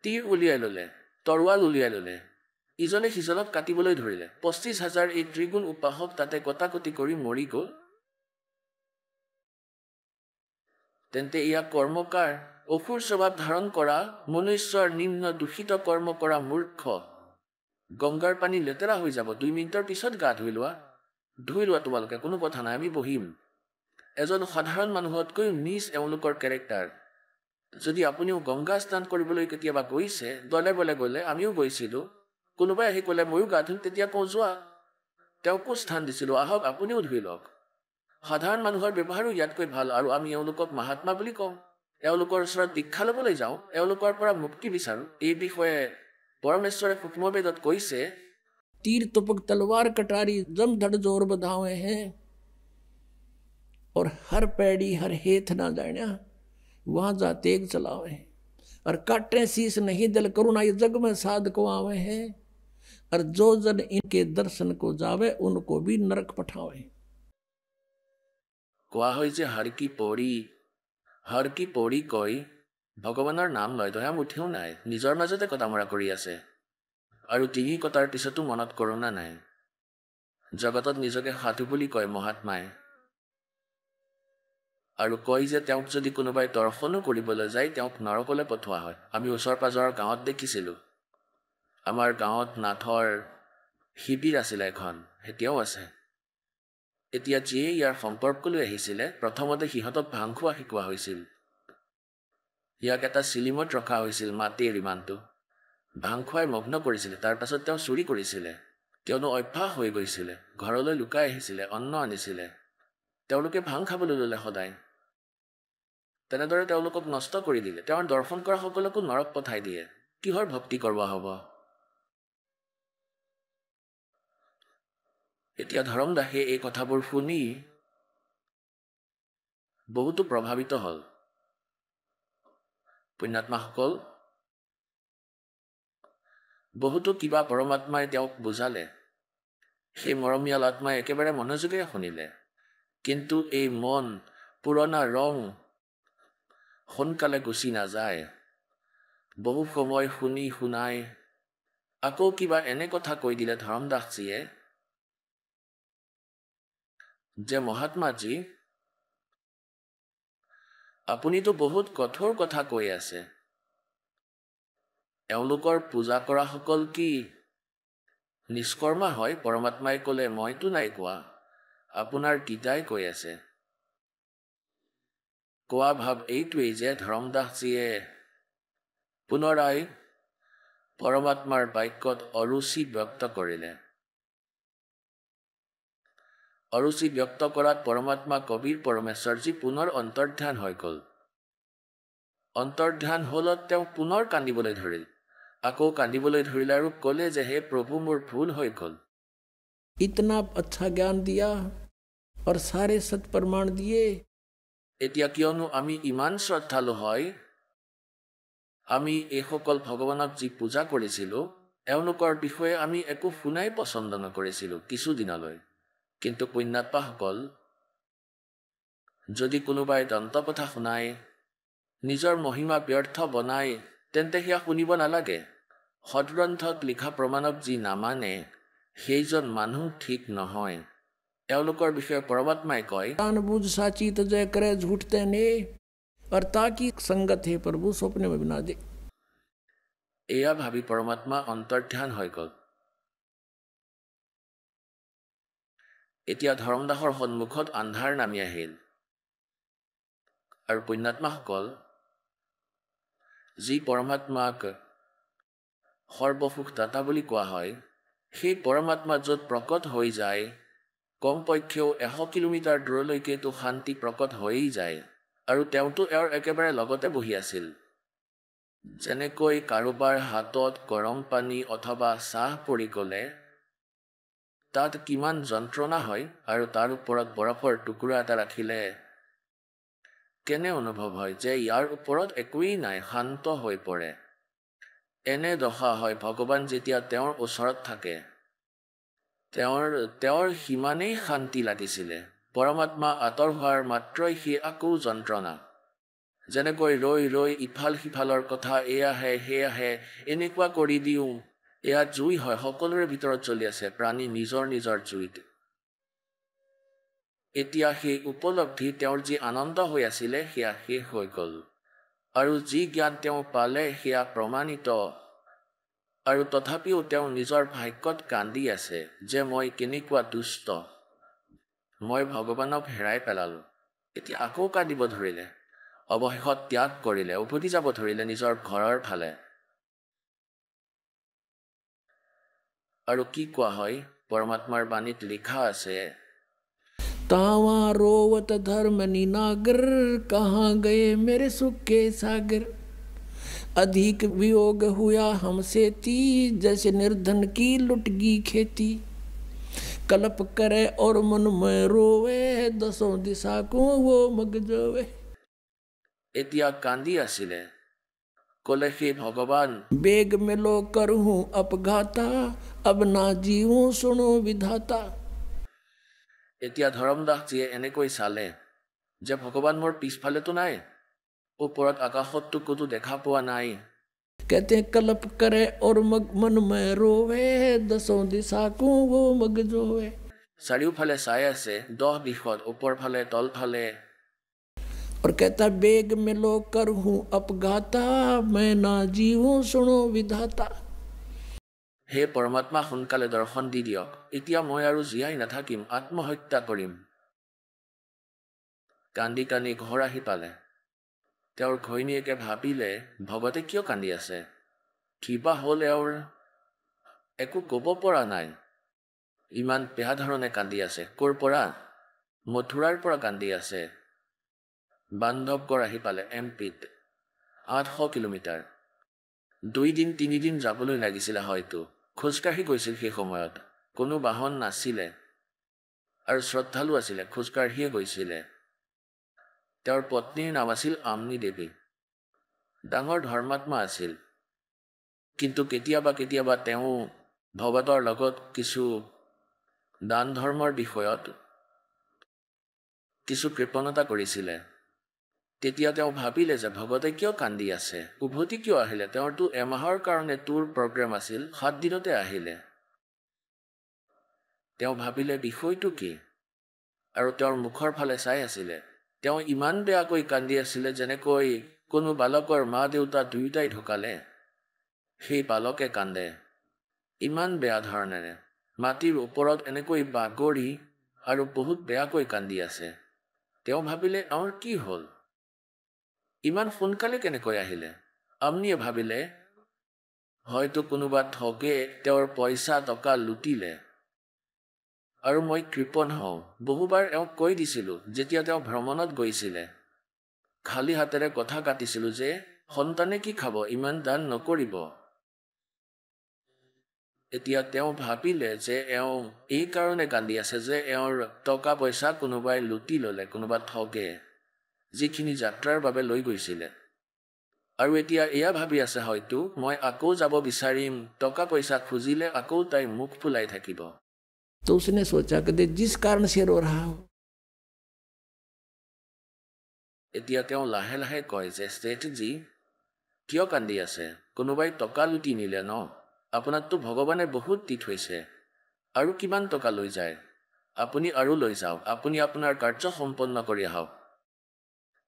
তীৰ উলিয়াই ল'লে, তৰোৱাল উলিয়াই ল'লে, ইজনে সিজনক কাটিবলৈ ধৰিলে। 25,000 এই ত্ৰিগুণ উপাসক তাতে কটাকটি কৰি মৰি গ'ল। তেন্তে ইয়াক কৰ্মকাৰ, অসুৰ স্বভাৱ ধাৰণ কৰা, মনুষ্যৰ নিম্ন দূষিত কৰ্ম কৰা মূৰ্খ। গংগাৰ পানী লেতেৰা হৈ যাব, 2 মিনিটৰ পিছত গা ধুই লোৱা, তোমালোকে, কোনো কথা নাই, আমি বহিম। এজন সাধাৰণ মানুহতকৈ নিজ এওঁলোকৰ কেৰেক্টাৰ। যদি আপুনিও গংগা স্নান কৰিবলৈ কেতিয়াবা গৈছে, দলে বলে গ'লে, আমিও গৈছিলোঁ, কোনোবাই আহি ক'লে ময়ো গা ধুম, তেতিয়া কওঁ যোৱা, তেওঁকো স্থান দিছিলোঁ, আহক আপুনিও ধুই লওক। সাধাৰণ মানুহৰ ব্যৱহাৰো ইয়াতকৈ ভাল, আৰু আমি এওঁলোকক মহাত্মা বুলি কওঁ। এওঁলোকৰ ওচৰত দীক্ষা ল'বলৈ যাওঁ, এওঁলোকৰ পৰা মুক্তি বিচাৰোঁ। এই বিষয়ে পৰমেশ্বৰে সূক্ষ্মবেদত কৈছে, तीर तुपक तलवार कटारी जम धड़ जोर बधावे हैं और हर पैड़ी हर हेथ ना जाना वहां जा तेग चलावे हैं और काटे शीस नहीं दल करुणा ये जग में साध को आवे हैं और जो जन इनके दर्शन को जावे उनको भी नरक पठावे। কোৱা হয় যে হৰ কি পৰি কৈ ভগৱানৰ নাম লয়, দয়া মুঠিও নাই, নিজৰ মাজতে কটামৰা কৰি আছে, আৰু তিনি কটাৰ পিছতো মনত কৰোণা নাই। জগতত নিজকে সাধু বুলি কয় মহাত্মাই, আৰু কয় যে তেওঁক যদি কোনোবাই দৰ্শনো কৰিবলৈ যায় তেওঁক নৰকলৈ পঠোৱা হয়। আমি ওচৰ পাজৰৰ গাঁৱত দেখিছিলোঁ, আমাৰ গাঁৱত নাথৰ শিবিৰ আছিলে এখন, এতিয়াও আছে। এতিয়া যিয়ে ইয়াৰ সম্পৰ্কলৈ আহিছিলে, প্ৰথমতে সিহঁতক ভাং খোৱা শিকোৱা হৈছিল। ইয়াক এটা চিলিমত ৰখা হৈছিল, মাটিৰ ইমানটো। ভাং খুৱাই মগ্ন কৰিছিলে। তাৰ পাছত তেওঁ চুৰি কৰিছিলে, কিয়নো অভ্যাস হৈ গৈছিলে। ঘৰলৈ লুকাই আহিছিলে, অন্ন আনিছিলে। তেওঁলোকে ভাং খাবলৈ ল'লে সদায়। তেনেদৰে তেওঁলোকক নষ্ট কৰি দিলে। তেওঁৰ দৰ্শন কৰা সকলকো নৰক পঠাই দিয়ে। কিহৰ ভক্তি কৰোৱা হ'ব? এতিয়া ধৰম দাসে এই কথাবোৰ শুনি বহুতো প্ৰভাৱিত হ'ল। পুণ্যাত্মাসকল, বহুতো কিবা পৰমাত্মাই তেওঁক বুজালে। সেই মৰমীয়াল আত্মাই একেবাৰে মনোযোগেৰে শুনিলে। কিন্তু এই মন, পুৰণা ৰং সোনকালে গুচি নাযায়। বহু সময় শুনি শুনাই আকৌ কিবা এনে কথা কৈ দিলে ধৰম দাসজীয়ে যে, মহাত্মাজী, আপুনিতো বহুত কঠোৰ কথা কৈ আছে। এওঁলোকৰ পূজা কৰা সকল কি নিষ্কৰ্মা হয়? পৰমাত্মাই ক'লে, মইতো নাই কোৱা, আপোনাৰ গীতাই কৈ আছে। কোৱা ভাৱ এইটোৱেই যে ধৰম দাসজীয়ে পুনৰাই পৰমাত্মাৰ বাক্যত অৰুচি ব্যক্ত কৰিলে। অৰুচি ব্যক্ত কৰাত পৰমাত্মা কবিৰ পৰমেশ্বৰজী পুনৰ অন্তৰ্ধান হৈ গ'ল। অন্তৰ্ধান হ'লত তেওঁ পুনৰ কান্দিবলৈ ধৰিল। আকৌ কান্দিবলৈ ধৰিলে আৰু ক'লে যে, হে প্ৰভু, মোৰ ভুল হৈ গ'ল। इतना अच्छा ज्ञान दिया और सारे सत प्रमाण दिए। এতিয়া কিয়নো আমি ইমান শ্ৰদ্ধালু হয়, আমি এইসকল ভগৱানক যি পূজা কৰিছিলোঁ, এওঁলোকৰ বিষয়ে আমি একো শুনাই পচন্দ নকৰিছিলোঁ কিছুদিনলৈ। কিন্তু পুণ্যাত্মাসকল, যদি কোনোবাই দন্তকথা শুনায়, নিজৰ মহিমা ব্যৰ্থ বনাই, তেন্তে সেয়া শুনিব নালাগে। সদগ্ৰন্থত লিখা প্ৰমাণক যি নামানে, সেইজন মানুহ ঠিক নহয়। এওঁলোকৰ বিষয়ে পৰমাত্মাই কয়, जानबूझ साची तजय करे झूठते ने और ताकि संगत है प्रभु स्वप्न में बना दे। এয়া ভাবি পৰমাত্মা অন্তৰ্ধান হৈ গ'ল। এতিয়া ধৰমদাসৰ সন্মুখত আন্ধাৰ নামি আহিল। আৰু পুণ্যাত্মাসকল, যি পৰমাত্মাক সৰ্বসুখ দাতা বুলি কোৱা হয়, সেই পৰমাত্মা য'ত প্ৰকট হৈ যায়, কমপক্ষেও 100 কিলোমিটাৰ দূৰলৈকেতো শান্তি প্ৰকট হৈয়ে যায়। আৰু তেওঁতো এওঁৰ একেবাৰে লগতে বহি আছিল। যেনেকৈ কাৰোবাৰ হাতত গৰম পানী অথবা চাহ পৰি গ'লে তাত কিমান যন্ত্ৰণা হয়, আৰু তাৰ ওপৰত বৰফৰ টুকুৰা এটা ৰাখিলে কেনে অনুভৱ হয় যে ইয়াৰ ওপৰত একোৱেই নাই, শান্ত হৈ পৰে। এনে দশা হয় ভগৱান যেতিয়া তেওঁৰ ওচৰত থাকে। তেওঁৰ সিমানেই শান্তি লাগিছিলে। পৰমাত্মা আঁতৰ হোৱাৰ মাত্ৰই সি আকৌ যন্ত্ৰণা। যেনেকৈ ৰৈ ৰৈ ইফাল সিফালৰ কথা, এয়াহে সেয়াহে এনেকুৱা কৰি দিওঁ, এয়া জুই হয়, সকলোৰে ভিতৰত চলি আছে, প্ৰাণী নিজৰ নিজৰ জুইত। এতিয়া সেই উপলব্ধি তেওঁৰ যি আনন্দ হৈ আছিলে, সেয়া শেষ হৈ গ'ল। আৰু যি জ্ঞান তেওঁ পালে সেয়া প্ৰমাণিত। আৰু তথাপিও তেওঁ নিজৰ ভাগ্যত কান্দি আছে যে মই কেনেকুৱা দুষ্ট, মই ভগৱানক হেৰাই পেলালোঁ। এতিয়া আকৌ কান্দিব ধৰিলে। অৱশেষত ত্যাগ কৰিলে, উভতি যাব ধৰিলে নিজৰ ঘৰৰ ফালে। আৰু কি কোৱা হয়, পৰমাত্মাৰ বাণীত লিখা আছে, तावा रोवत धर्मनि नागर, कहाँ गए मेरे सुख के सागर। अधिक वियोग हुआ हमसे ती, जैसे निर्धन की लुटगी खेती। कल्प करे और मन में रोवे, दसों दिशा को वो मग जोवे। এতিয়া কান্দি আছিলে। ক'লে, সেই ভগৱান, बेग में लो करूँ अपघाता, अब ना जीऊँ सुनो विधाता। এতিয়া ধৰমদাসজীয়ে এনেকৈ চালে যে ভগৱান মোৰ পিছফালেতো নাই, ওপৰত আকাশততো ক'তো দেখা পোৱা নাই। कहते कल्प करे और मन में रोवे, दसों दिशा को वो मग जोवे। চাৰিওফালে চাই আছে, 10 দিশত, ওপৰ ফালে তল ফালে। और कहता बेग में लो करूँ अपघाता, मैं ना जीऊँ सुनो विधाता। হে পৰমাত্মা সোনকালে দৰ্শন দি দিয়ক, এতিয়া মই আৰু জীয়াই নাথাকিম, আত্মহত্যা কৰিম। কান্দি কান্দি ঘৰ আহি পালে। তেওঁৰ ঘৈণীয়েকে ভাবিলে ভগতে কিয় কান্দি আছে, কিবা হ'ল এওঁৰ, একো ক'ব পৰা নাই, ইমান বেয়া ধৰণে কান্দি আছে। ক'ৰ পৰা? মথুৰাৰ পৰা কান্দি আছে। বান্ধৱগড় আহি পালে এমপিত, 800 কিলোমিটাৰ। 2 দিন 3 দিন যাবলৈ লাগিছিলে হয়তো। খোজকাঢ়ি গৈছিল সেই সময়ত, কোনো বাহন নাছিলে আৰু শ্ৰদ্ধালু আছিলে, খোজকাঢ়িয়ে গৈছিলে। তেওঁৰ পত্নীৰ নাম আছিল আমনি দেৱী, ডাঙৰ ধৰ্মাত্মা আছিল। কিন্তু কেতিয়াবা কেতিয়াবা তেওঁ ভগতৰ লগত কিছু দান ধৰ্মৰ বিষয়ত কিছু কৃপণতা কৰিছিলে। তেতিয়া তেওঁ ভাবিলে যে ভগতে কিয় কান্দি আছে, উভতি কিয় আহিলে? তেওঁৰতো এমাহৰ কাৰণে টুৰ প্ৰগ্ৰেম আছিল, 7 দিনতে আহিলে। তেওঁ ভাবিলে বিষয়টো কি, আৰু তেওঁৰ মুখৰ ফালে চাই আছিলে। তেওঁ ইমান বেয়াকৈ কান্দি আছিলে যেনেকৈ কোনো বালকৰ মা দেউতা দুয়োটাই ঢুকালে, সেই বালকে কান্দে ইমান বেয়া ধৰণেৰে, মাটিৰ ওপৰত এনেকৈ বাগৰি আৰু বহুত বেয়াকৈ কান্দি আছে। তেওঁ ভাবিলে এওঁৰ কি হ'ল, ইমান সোনকালে কেনেকৈ আহিলে? আমনিয়ে ভাবিলে হয়তো কোনোবা ঠগে তেওঁৰ পইচা টকা লুটিলে আৰু মই কৃপণ হওঁ। বহুবাৰ এওঁক কৈ দিছিলোঁ যেতিয়া তেওঁ ভ্ৰমণত গৈছিলে, খালী হাতেৰে কথা কাটিছিলোঁ যে সন্তানে কি খাব, ইমান দান নকৰিব। এতিয়া তেওঁ ভাবিলে যে এওঁ এই কাৰণে কান্দি আছে যে এওঁৰ টকা পইচা কোনোবাই লুটি ল'লে, কোনোবা ঠগে, যিখিনি যাত্ৰাৰ বাবে লৈ গৈছিলে। আৰু এতিয়া এয়া ভাবি আছে হয়তো মই আকৌ যাব বিচাৰিম, টকা পইচা খুজিলে আকৌ তাই মুখ ফুলাই থাকিব। तो उसने सोचा कि जिस कारण से रो रहा हो। এতিয়া তেওঁ লাহে লাহে কয় যে শেঠজী কিয় কান্দি আছে, কোনোবাই টকা লুটি নিলে ন, আপোনাকতো ভগৱানে বহুত দি থৈছে, আৰু কিমান টকা লৈ যায়, আপুনি আৰু লৈ যাওক, আপুনি আপোনাৰ কাৰ্য সম্পন্ন কৰি আহক।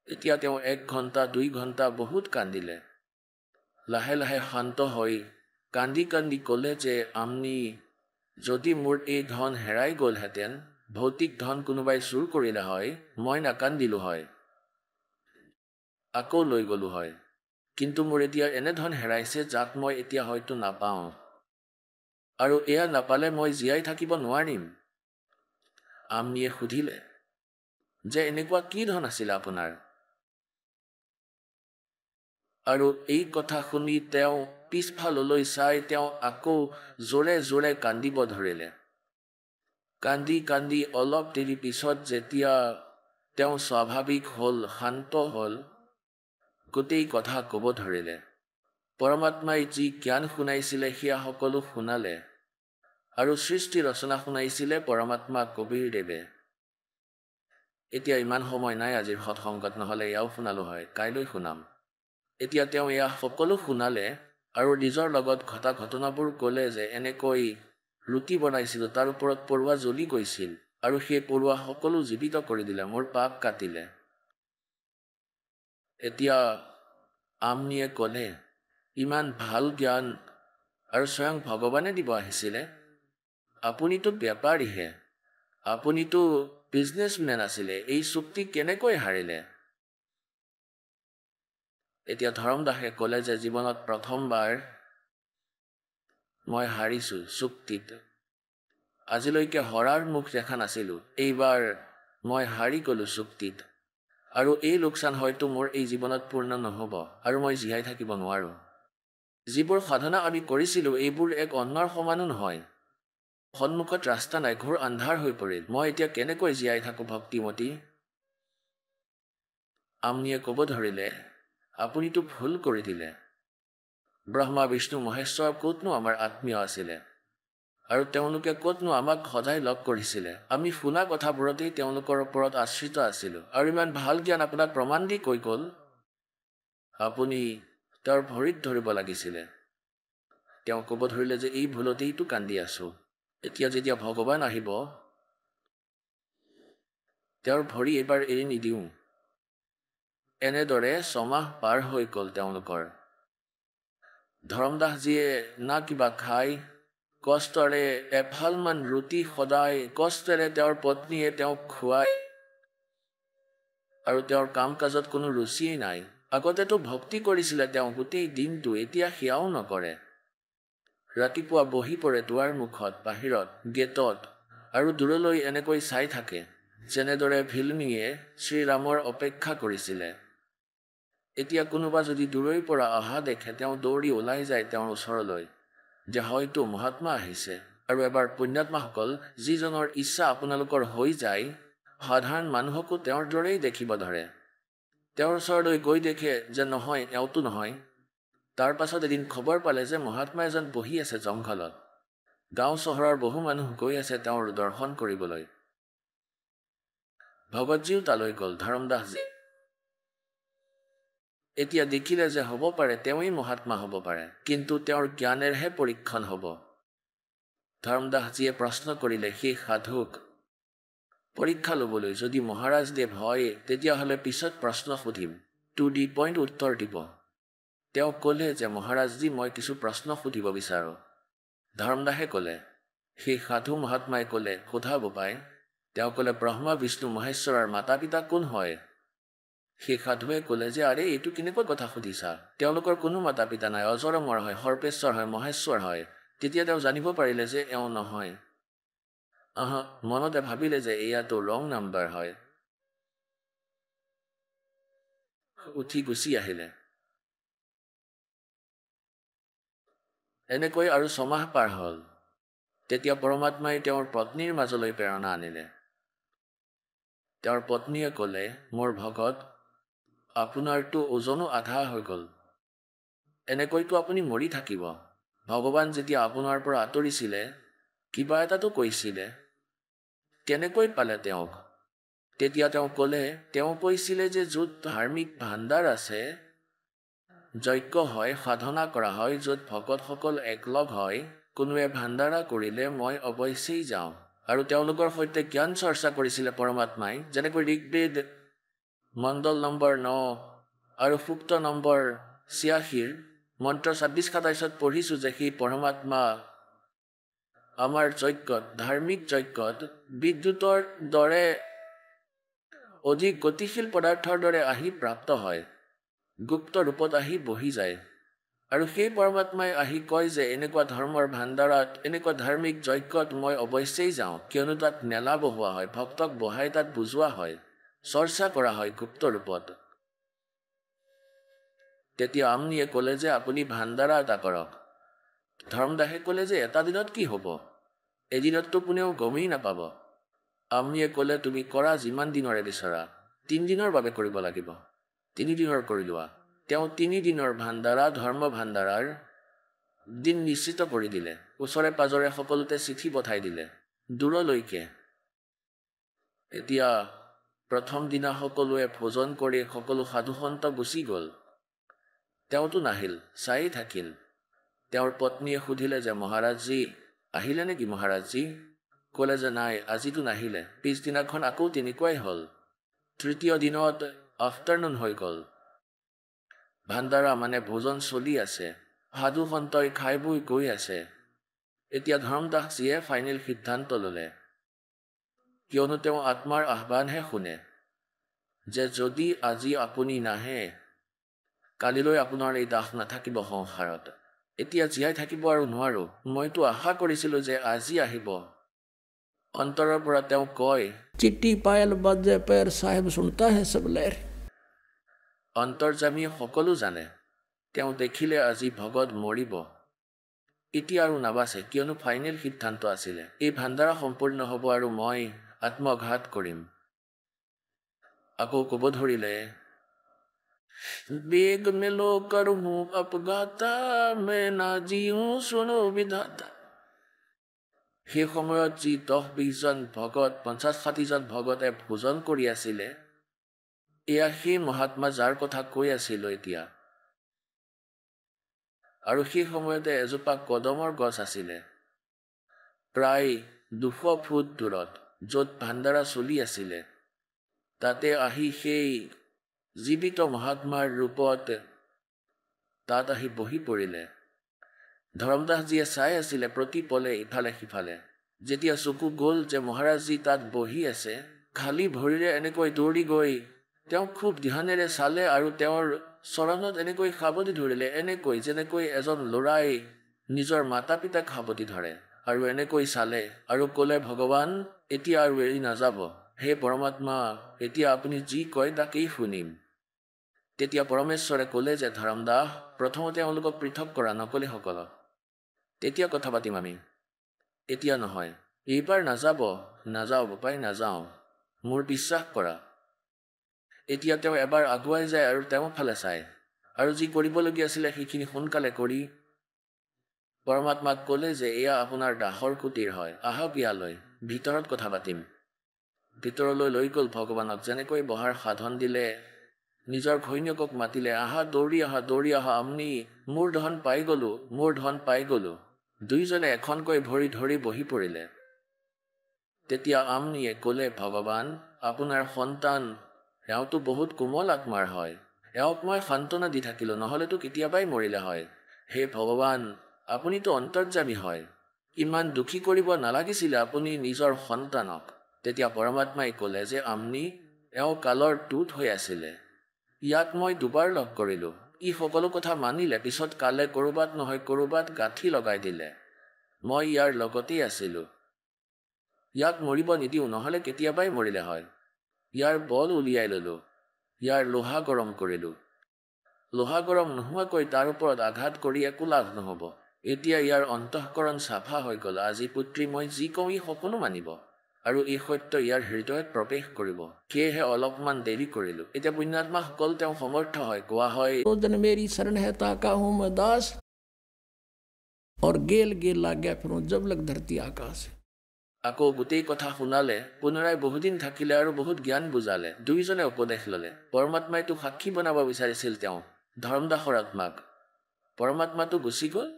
এতিয়া তেওঁ 1 ঘণ্টা 2 ঘণ্টা বহুত কান্দিলে। লাহে লাহে শান্ত হৈ কান্দি কান্দি ক'লে যে আমনি, যদি মোৰ এই ধন হেৰাই গ'লহেঁতেন, ভৌতিক ধন কোনোবাই চুৰ কৰিলে হয়, মই নাকান্দিলো হয়, আকৌ লৈ গ'লো হয়। কিন্তু মোৰ এতিয়া এনে ধন হেৰাইছে যাক মই এতিয়া হয়তো নাপাওঁ, আৰু এয়া নাপালে মই জীয়াই থাকিব নোৱাৰিম। আমনিয়ে সুধিলে যে এনেকুৱা কি ধন আছিল আপোনাৰ? আৰু এই কথা শুনি তেওঁ পিছফাললৈ চাই তেওঁ আকৌ জোৰে জোৰে কান্দিব ধৰিলে। কান্দি কান্দি অলপ দেৰি পিছত যেতিয়া তেওঁ স্বাভাৱিক হ'ল, শান্ত হ'ল, গোটেই কথা ক'ব ধৰিলে। পৰমাত্মাই যি জ্ঞান শুনাইছিলে সেয়া সকলো শুনালে, আৰু সৃষ্টি ৰচনা শুনাইছিলে পৰমাত্মা কবিৰ দেৱে। এতিয়া ইমান সময় নাই আজিৰ সৎসংগত, নহ'লে এয়াও শুনালো হয়, কাইলৈ শুনাম। এতিয়া তেওঁ এয়া সকলো শুনালে আৰু নিজৰ লগত ঘটা ঘটনাবোৰ ক'লে যে এনেকৈ ৰুটি বনাইছিলোঁ, তাৰ ওপৰত পৰুৱা জ্বলি গৈছিল, আৰু সেই পৰুৱা সকলো জীৱিত কৰি দিলে, মোৰ পাপ কাটিলে। এতিয়া আমনিয়ে ক'লে ইমান ভাল জ্ঞান আৰু স্বয়ং ভগৱানে দিব আহিছিলে, আপুনিতো বেপাৰীহে, আপুনিতো বিজনেছমেন আছিলে, এই চুক্তি কেনেকৈ হাৰিলে? এতিয়া ধৰমদাসে ক'লে যে জীৱনত প্ৰথমবাৰ মই হাৰিছোঁ চুক্তিত, আজিলৈকে হৰাৰ মুখ দেখা নাছিলোঁ, এইবাৰ মই হাৰি গ'লোঁ চুক্তিত, আৰু এই লোকচান হয়তো মোৰ এই জীৱনত পূৰ্ণ নহ'ব, আৰু মই জীয়াই থাকিব নোৱাৰোঁ। যিবোৰ সাধনা আমি কৰিছিলোঁ এইবোৰ এক অন্নৰ সমানো নহয়, সন্মুখত ৰাস্তা নাই, ঘোৰ আন্ধাৰ হৈ পৰিল, মই এতিয়া কেনেকৈ জীয়াই থাকোঁ ভক্তিমতী? আমনিয়ে ক'ব ধৰিলে আপুনিতো ভুল কৰি দিলে, ব্ৰহ্মা বিষ্ণু মহেশ্বৰ ক'তনো আমাৰ আত্মীয় আছিলে, আৰু তেওঁলোকে ক'তনো আমাক সদায় লগ কৰিছিলে, আমি শুনা কথাবোৰতেই তেওঁলোকৰ ওপৰত আশ্ৰিত আছিলোঁ, আৰু ইমান ভাল জ্ঞান আপোনাক প্ৰমাণ দি কৈ গ'ল, আপুনি তেওঁৰ ভৰিত ধৰিব লাগিছিলে। তেওঁ ক'ব ধৰিলে যে এই ভুলতেইতো কান্দি আছোঁ, এতিয়া যেতিয়া ভগৱান আহিব তেওঁৰ ভৰি এইবাৰ এৰি নিদিওঁ। এনেদৰে 6 মাহ পাৰ হৈ গ'ল তেওঁলোকৰ। ধৰমদাসজীয়ে না কিবা খায় কষ্টৰে এফালমান ৰুটি সদায় কষ্টেৰে তেওঁৰ পত্নীয়ে তেওঁক খুৱাই আৰু তেওঁৰ কাম কাজত কোনো ৰুচিয়েই নাই। আগতেতো ভক্তি কৰিছিলে তেওঁ গোটেই দিনটো, এতিয়া সেয়াও নকৰে। ৰাতিপুৱা বহি পৰে দুৱাৰ মুখত, বাহিৰত, গেটত আৰু দূৰলৈ এনেকৈ চাই থাকে, যেনেদৰে ভিলমিয়ে শ্ৰীৰামৰ অপেক্ষা কৰিছিলে। এতিয়া কোনোবা যদি দূৰৈৰ পৰা অহা দেখে তেওঁ দৌৰি ওলাই যায় তেওঁৰ ওচৰলৈ, যে হয়তো মহাত্মা আহিছে। আৰু এবাৰ পুণ্যাত্মাসকল, যিজনৰ ইচ্ছা আপোনালোকৰ হৈ যায়, সাধাৰণ মানুহকো তেওঁৰ দৰেই দেখিব ধৰে। তেওঁৰ ওচৰলৈ গৈ দেখে যে নহয়, এওঁতো নহয়। তাৰ পাছত এদিন খবৰ পালে যে মহাত্মা এজন বহি আছে জংঘলত। গাঁও চহৰৰ বহু মানুহ গৈ আছে তেওঁৰ দৰ্শন কৰিবলৈ। ভগতজীও তালৈ গ'ল, ধৰমদাসজী। এতিয়া দেখিলে যে হ'ব পাৰে তেওঁই মহাত্মা হ'ব পাৰে, কিন্তু তেওঁৰ জ্ঞানেৰহে পৰীক্ষণ হ'ব। ধৰমদাসজীয়ে প্ৰশ্ন কৰিলে সেই সাধুক পৰীক্ষা ল'বলৈ, যদি মহাৰাজদেৱ হয় তেতিয়াহ'লে পিছত প্ৰশ্ন সুধিম, টু দি পইণ্ট উত্তৰ দিব। তেওঁ ক'লে যে মহাৰাজজী, মই কিছু প্ৰশ্ন সুধিব বিচাৰোঁ। ধৰ্মদাসে ক'লে, সেই সাধু মহাত্মাই ক'লে, সোধা বোপাই। তেওঁ ক'লে, ব্ৰহ্মা বিষ্ণু মহেশ্বৰৰ মাতা পিতা কোন হয়? সেই সাধুৱে ক'লে যে আৰে এইটো কেনেকুৱা কথা সুধিছা, তেওঁলোকৰ কোনো মাতা পিতা নাই, অজৰমৰ হয়, সৰ্পেশ্বৰ হয়, মহেশ্বৰ হয়। তেতিয়া তেওঁ জানিব পাৰিলে যে এওঁ নহয়। মনতে ভাবিলে যে এয়াতো ৰং নাম্বাৰ হয়। উঠি গুচি আহিলে। এনেকৈ আৰু 6 মাহ পাৰ হ'ল। তেতিয়া পৰমাত্মাই তেওঁৰ পত্নীৰ মাজলৈ প্ৰেৰণা আনিলে। তেওঁৰ পত্নীয়ে ক'লে, মোৰ ভগত, আপোনাৰতো ওজনো আধা হৈ গ'ল, এনেকৈতো আপুনি মৰি থাকিব। ভগৱান যেতিয়া আপোনাৰ পৰা আঁতৰিছিলে, কিবা এটাতো কৈছিলে, কেনেকৈ পালে তেওঁক? তেতিয়া তেওঁ ক'লে, তেওঁ কৈছিলে যে য'ত ধাৰ্মিক ভাণ্ডাৰ আছে, যজ্ঞ হয়, সাধনা কৰা হয়, য'ত ভকতসকল একলগ হয়, কোনোৱে ভাণ্ডাৰা কৰিলে মই অৱশ্যেই যাওঁ। আৰু তেওঁলোকৰ সৈতে জ্ঞান চৰ্চা কৰিছিলে পৰমাত্মাই, যেনেকৈ ঋগ্বেদ মণ্ডল নম্বৰ 9 আৰু সূক্ত নম্বৰ 86 মন্ত্ৰ 26-27 পঢ়িছোঁ যে সেই পৰমাত্মা আমাৰ যজ্ঞত, ধাৰ্মিক যজ্ঞত বিদ্যুতৰ দৰে অধিক গতিশীল পদাৰ্থৰ দৰে আহি প্ৰাপ্ত হয়, গুপ্ত ৰূপত আহি বহি যায়। আৰু সেই পৰমাত্মাই আহি কয় যে এনেকুৱা ধৰ্মৰ ভাণ্ডাৰত, এনেকুৱা ধাৰ্মিক যজ্ঞত মই অৱশ্যেই যাওঁ, কিয়নো তাত মেলা বহোৱা হয়, ভক্তক বহাই তাত বুজোৱা হয়, চৰ্চা কৰা হয় গুপ্ত ৰূপত। তেতিয়া আমনিয়ে ক'লে যে আপুনি ভাণ্ডাৰা এটা কৰক। ধৰ্মদাসে ক'লে যে এটা দিনত কি হ'ব, এদিনততো কোনেও গমেই নাপাব। আমনিয়ে ক'লে, তুমি কৰা যিমান দিনৰে বিচৰা, 3 দিনৰ বাবে কৰিব লাগিব, 3 দিনৰ কৰি লোৱা। তেওঁ 3 দিনৰ ভাণ্ডাৰা, ধৰ্ম ভাণ্ডাৰাৰ দিন নিশ্চিত কৰি দিলে। ওচৰে পাজৰে সকলোতে চিঠি পঠাই দিলে, দূৰলৈকে। এতিয়া প্ৰথম দিনা সকলোৱে ভোজন কৰি সকলো সাধুসন্ত গুচি গ'ল। তেওঁতো নাহিল, চাই থাকিল। তেওঁৰ পত্নীয়ে সুধিলে যে মহাৰাজজী আহিলে নেকি? মহাৰাজজী ক'লে যে নাই, আজিতো নাহিলে। পিছদিনাখন আকৌ তেনেকুৱাই হ'ল। তৃতীয় দিনত আফটাৰনুন হৈ গ'ল। ভাণ্ডাৰা মানে ভোজন চলি আছে, সাধুসন্তই খাই বৈ গৈ আছে। এতিয়া ধৰ্মদাসজীয়ে ফাইনেল সিদ্ধান্ত ল'লে, কিয়নো তেওঁ আত্মাৰ আহ্বানহে শুনে, যে যদি আজি আপুনি নাহে, কালিলৈ আপোনাৰ এই দাস নাথাকিব সংসাৰত। এতিয়া জীয়াই থাকিব আৰু নোৱাৰো। মইতো আশা কৰিছিলোঁ যে আজি আহিব। অন্তৰৰ পৰা তেওঁ কয়, चिट्ठी पायल बजे पैर साहेब सुनता है सब लहर। অন্তৰ্যামী সকলো জানে। তেওঁ দেখিলে আজি ভগত মৰিব, এতিয়া আৰু নাবাচে, কিয়নো ফাইনেল সিদ্ধান্ত আছিলে এই ভাণ্ডাৰা সম্পূৰ্ণ হ'ব আৰু মই আত্মঘাত কৰিম। আকৌ ক'ব ধৰিলে, বেগ মেলো কৰো আপগাতা মে না জিও শুনো বিধাতা। সেই সময়ত যি 10-20 জন ভগত, 50-60 জন ভগতে ভোজন কৰি আছিলে, এয়া সেই মহাত্মা যাৰ কথা কৈ আছিলোঁ এতিয়া। আৰু সেই সময়তে এজোপা কদমৰ গছ আছিলে, প্ৰায় 200 ফুট দূৰত, য'ত ভাণ্ডাৰা চলি আছিলে। তাতে আহি সেই জীৱিত মহাত্মাৰ ৰূপত তাত আহি বহি পৰিলে। ধৰমদাসজীয়ে চাই আছিলে প্ৰতি পলে ইফালে সিফালে। যেতিয়া চকু গ'ল যে মহাৰাজজী তাত বহি আছে, খালী ভৰিৰে এনেকৈ দৌৰি গৈ তেওঁ খুব ধ্যানেৰে চালে আৰু তেওঁৰ চৰণত এনেকৈ সাৱটি ধৰিলে, এনেকৈ যেনেকৈ এজন ল'ৰাই নিজৰ মাতা পিতাক সাৱটি ধৰে। আৰু এনেকৈ চালে আৰু ক'লে, ভগৱান এতিয়া আৰু এৰি নাযাব, হে পৰমাত্মা এতিয়া আপুনি যি কয় তাকেই শুনিম। তেতিয়া পৰমেশ্বৰে ক'লে যে ধৰমদাস প্ৰথমতে তেওঁলোকক পৃথক কৰা নকলিসকলক, তেতিয়া কথা পাতিম আমি, এতিয়া নহয়। এইবাৰ নাযাওঁ বাপাই নাযাওঁ, মোৰ বিশ্বাস কৰা। এতিয়া তেওঁ এবাৰ আগুৱাই যায় আৰু তেওঁৰ ফালে চায় আৰু যি কৰিবলগীয়া আছিলে সেইখিনি সোনকালে কৰি পৰমাত্মাক ক'লে যে এয়া আপোনাৰ দাসৰ কুটিৰ হয়, আহক ইয়ালৈ, ভিতৰত কথা পাতিম। ভিতৰলৈ লৈ গ'ল ভগৱানক, যেনেকৈ বহাৰ সাধন দিলে, নিজৰ ঘৈণীয়েকক মাতিলে, আহা দৌৰি আহা আমনি, মোৰ ধন পাই গ'লো। দুইজনে এখনকৈ ভৰি ধৰি বহি পৰিলে। তেতিয়া আমনিয়ে ক'লে, ভগৱান আপোনাৰ সন্তান এওঁতো বহুত কোমল আত্মাৰ হয়, এওঁক মই সান্তনা দি থাকিলোঁ, নহ'লেতো কেতিয়াবাই মৰিলে হয়। হে ভগৱান আপুনিতো অন্তৰ্যামী হয়, ইমান দুখী কৰিব নালাগিছিলে আপুনি নিজৰ সন্তানক। তেতিয়া পৰমাত্মাই ক'লে যে আমনি এওঁ কালৰ টুট হৈ আছিলে, ইয়াক মই দুবাৰ লগ কৰিলোঁ, ই সকলো কথা মানিলে, পিছত কালে ক'ৰবাত নহয় ক'ৰবাত গাঁঠি লগাই দিলে, মই ইয়াৰ লগতেই আছিলোঁ, ইয়াক মৰিব নিদিওঁ, নহ'লে কেতিয়াবাই মৰিলে হয়। ইয়াৰ বল উলিয়াই ল'লোঁ, ইয়াৰ লোহা গৰম কৰিলোঁ, লোহা গৰম নোহোৱাকৈ তাৰ ওপৰত আঘাত কৰি একো লাভ নহ'ব। এতিয়া ইয়াৰ অন্তঃকৰণ চাফা হৈ গ'ল, আজি পুত্ৰী মই যি কওঁ ই সকলো মানিব আৰু এই সত্য ইয়াৰ হৃদয়ত প্ৰৱেশ কৰিব, সেয়েহে অলপমান দেৰি কৰিলোঁ। এতিয়া পুণ্যাত্মাসকল তেওঁ সমৰ্থ হয়, কোৱা হয় मेरी शरण है ताका हूँ मैं दास और गेल लाग्या फिरूं जब लग धरती आकाश। আকৌ গোটেই কথা শুনালে, পুনৰাই বহুদিন থাকিলে আৰু বহুত জ্ঞান বুজালে, দুয়োজনে উপদেশ ল'লে। পৰমাত্মাইতো সাক্ষী বনাব বিচাৰিছিল তেওঁ ধৰ্মদাসৰ আত্মাক, পৰমাত্মাটো গুচি গ'ল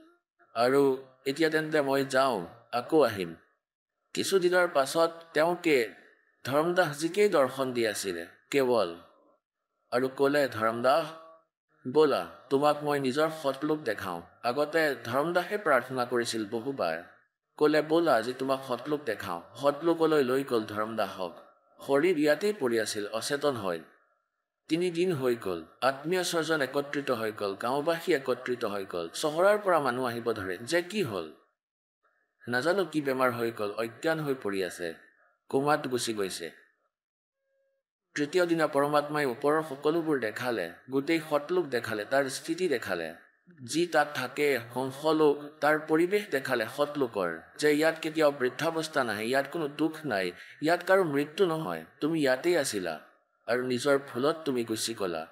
আৰু এতিয়া তেন্তে মই যাওঁ, আকৌ আহিম। কিছুদিনৰ পাছত তেওঁকে ধৰ্মদাসজীকেই দৰ্শন দি আছিলে কেৱল, আৰু ক'লে, ধৰ্মদাস ব'লা তোমাক মই নিজৰ সৎলোক দেখাওঁ। আগতে ধৰ্মদাসে প্ৰাৰ্থনা কৰিছিল বহুবাৰ, ক'লে ব'লা আজি তোমাক সৎলোক দেখাওঁ। সৎলোকলৈ লৈ গ'ল ধৰ্মদাসক, শৰীৰ ইয়াতেই পৰি আছিল অচেতন হৈ। 3 দিন হৈ গ'ল, আত্মীয় স্বজন একত্ৰিত হৈ গ'ল, গাঁওবাসী একত্ৰিত হৈ গ'ল, চহৰৰ পৰা মানুহ আহিব ধৰে যে কি হ'ল নাজানো, কি বেমাৰ হৈ গ'ল, অজ্ঞান হৈ পৰি আছে, কোমাত গুচি গৈছে। তৃতীয় দিনা পৰমাত্মাই ওপৰৰ সকলোবোৰ দেখালে, গোটেই সৎলোক দেখালে, তাৰ স্থিতি দেখালে, যি তাত থাকে হংসলোক, তাৰ পৰিৱেশ দেখালে সৎলোকৰ, যে ইয়াত কেতিয়াও বৃদ্ধাৱস্থা নাহে, ইয়াত কোনো দুখ নাই, ইয়াত কাৰো মৃত্যু নহয়, তুমি ইয়াতেই আছিলা আৰু নিজৰ ভুলত তুমি গুচি গ'লা।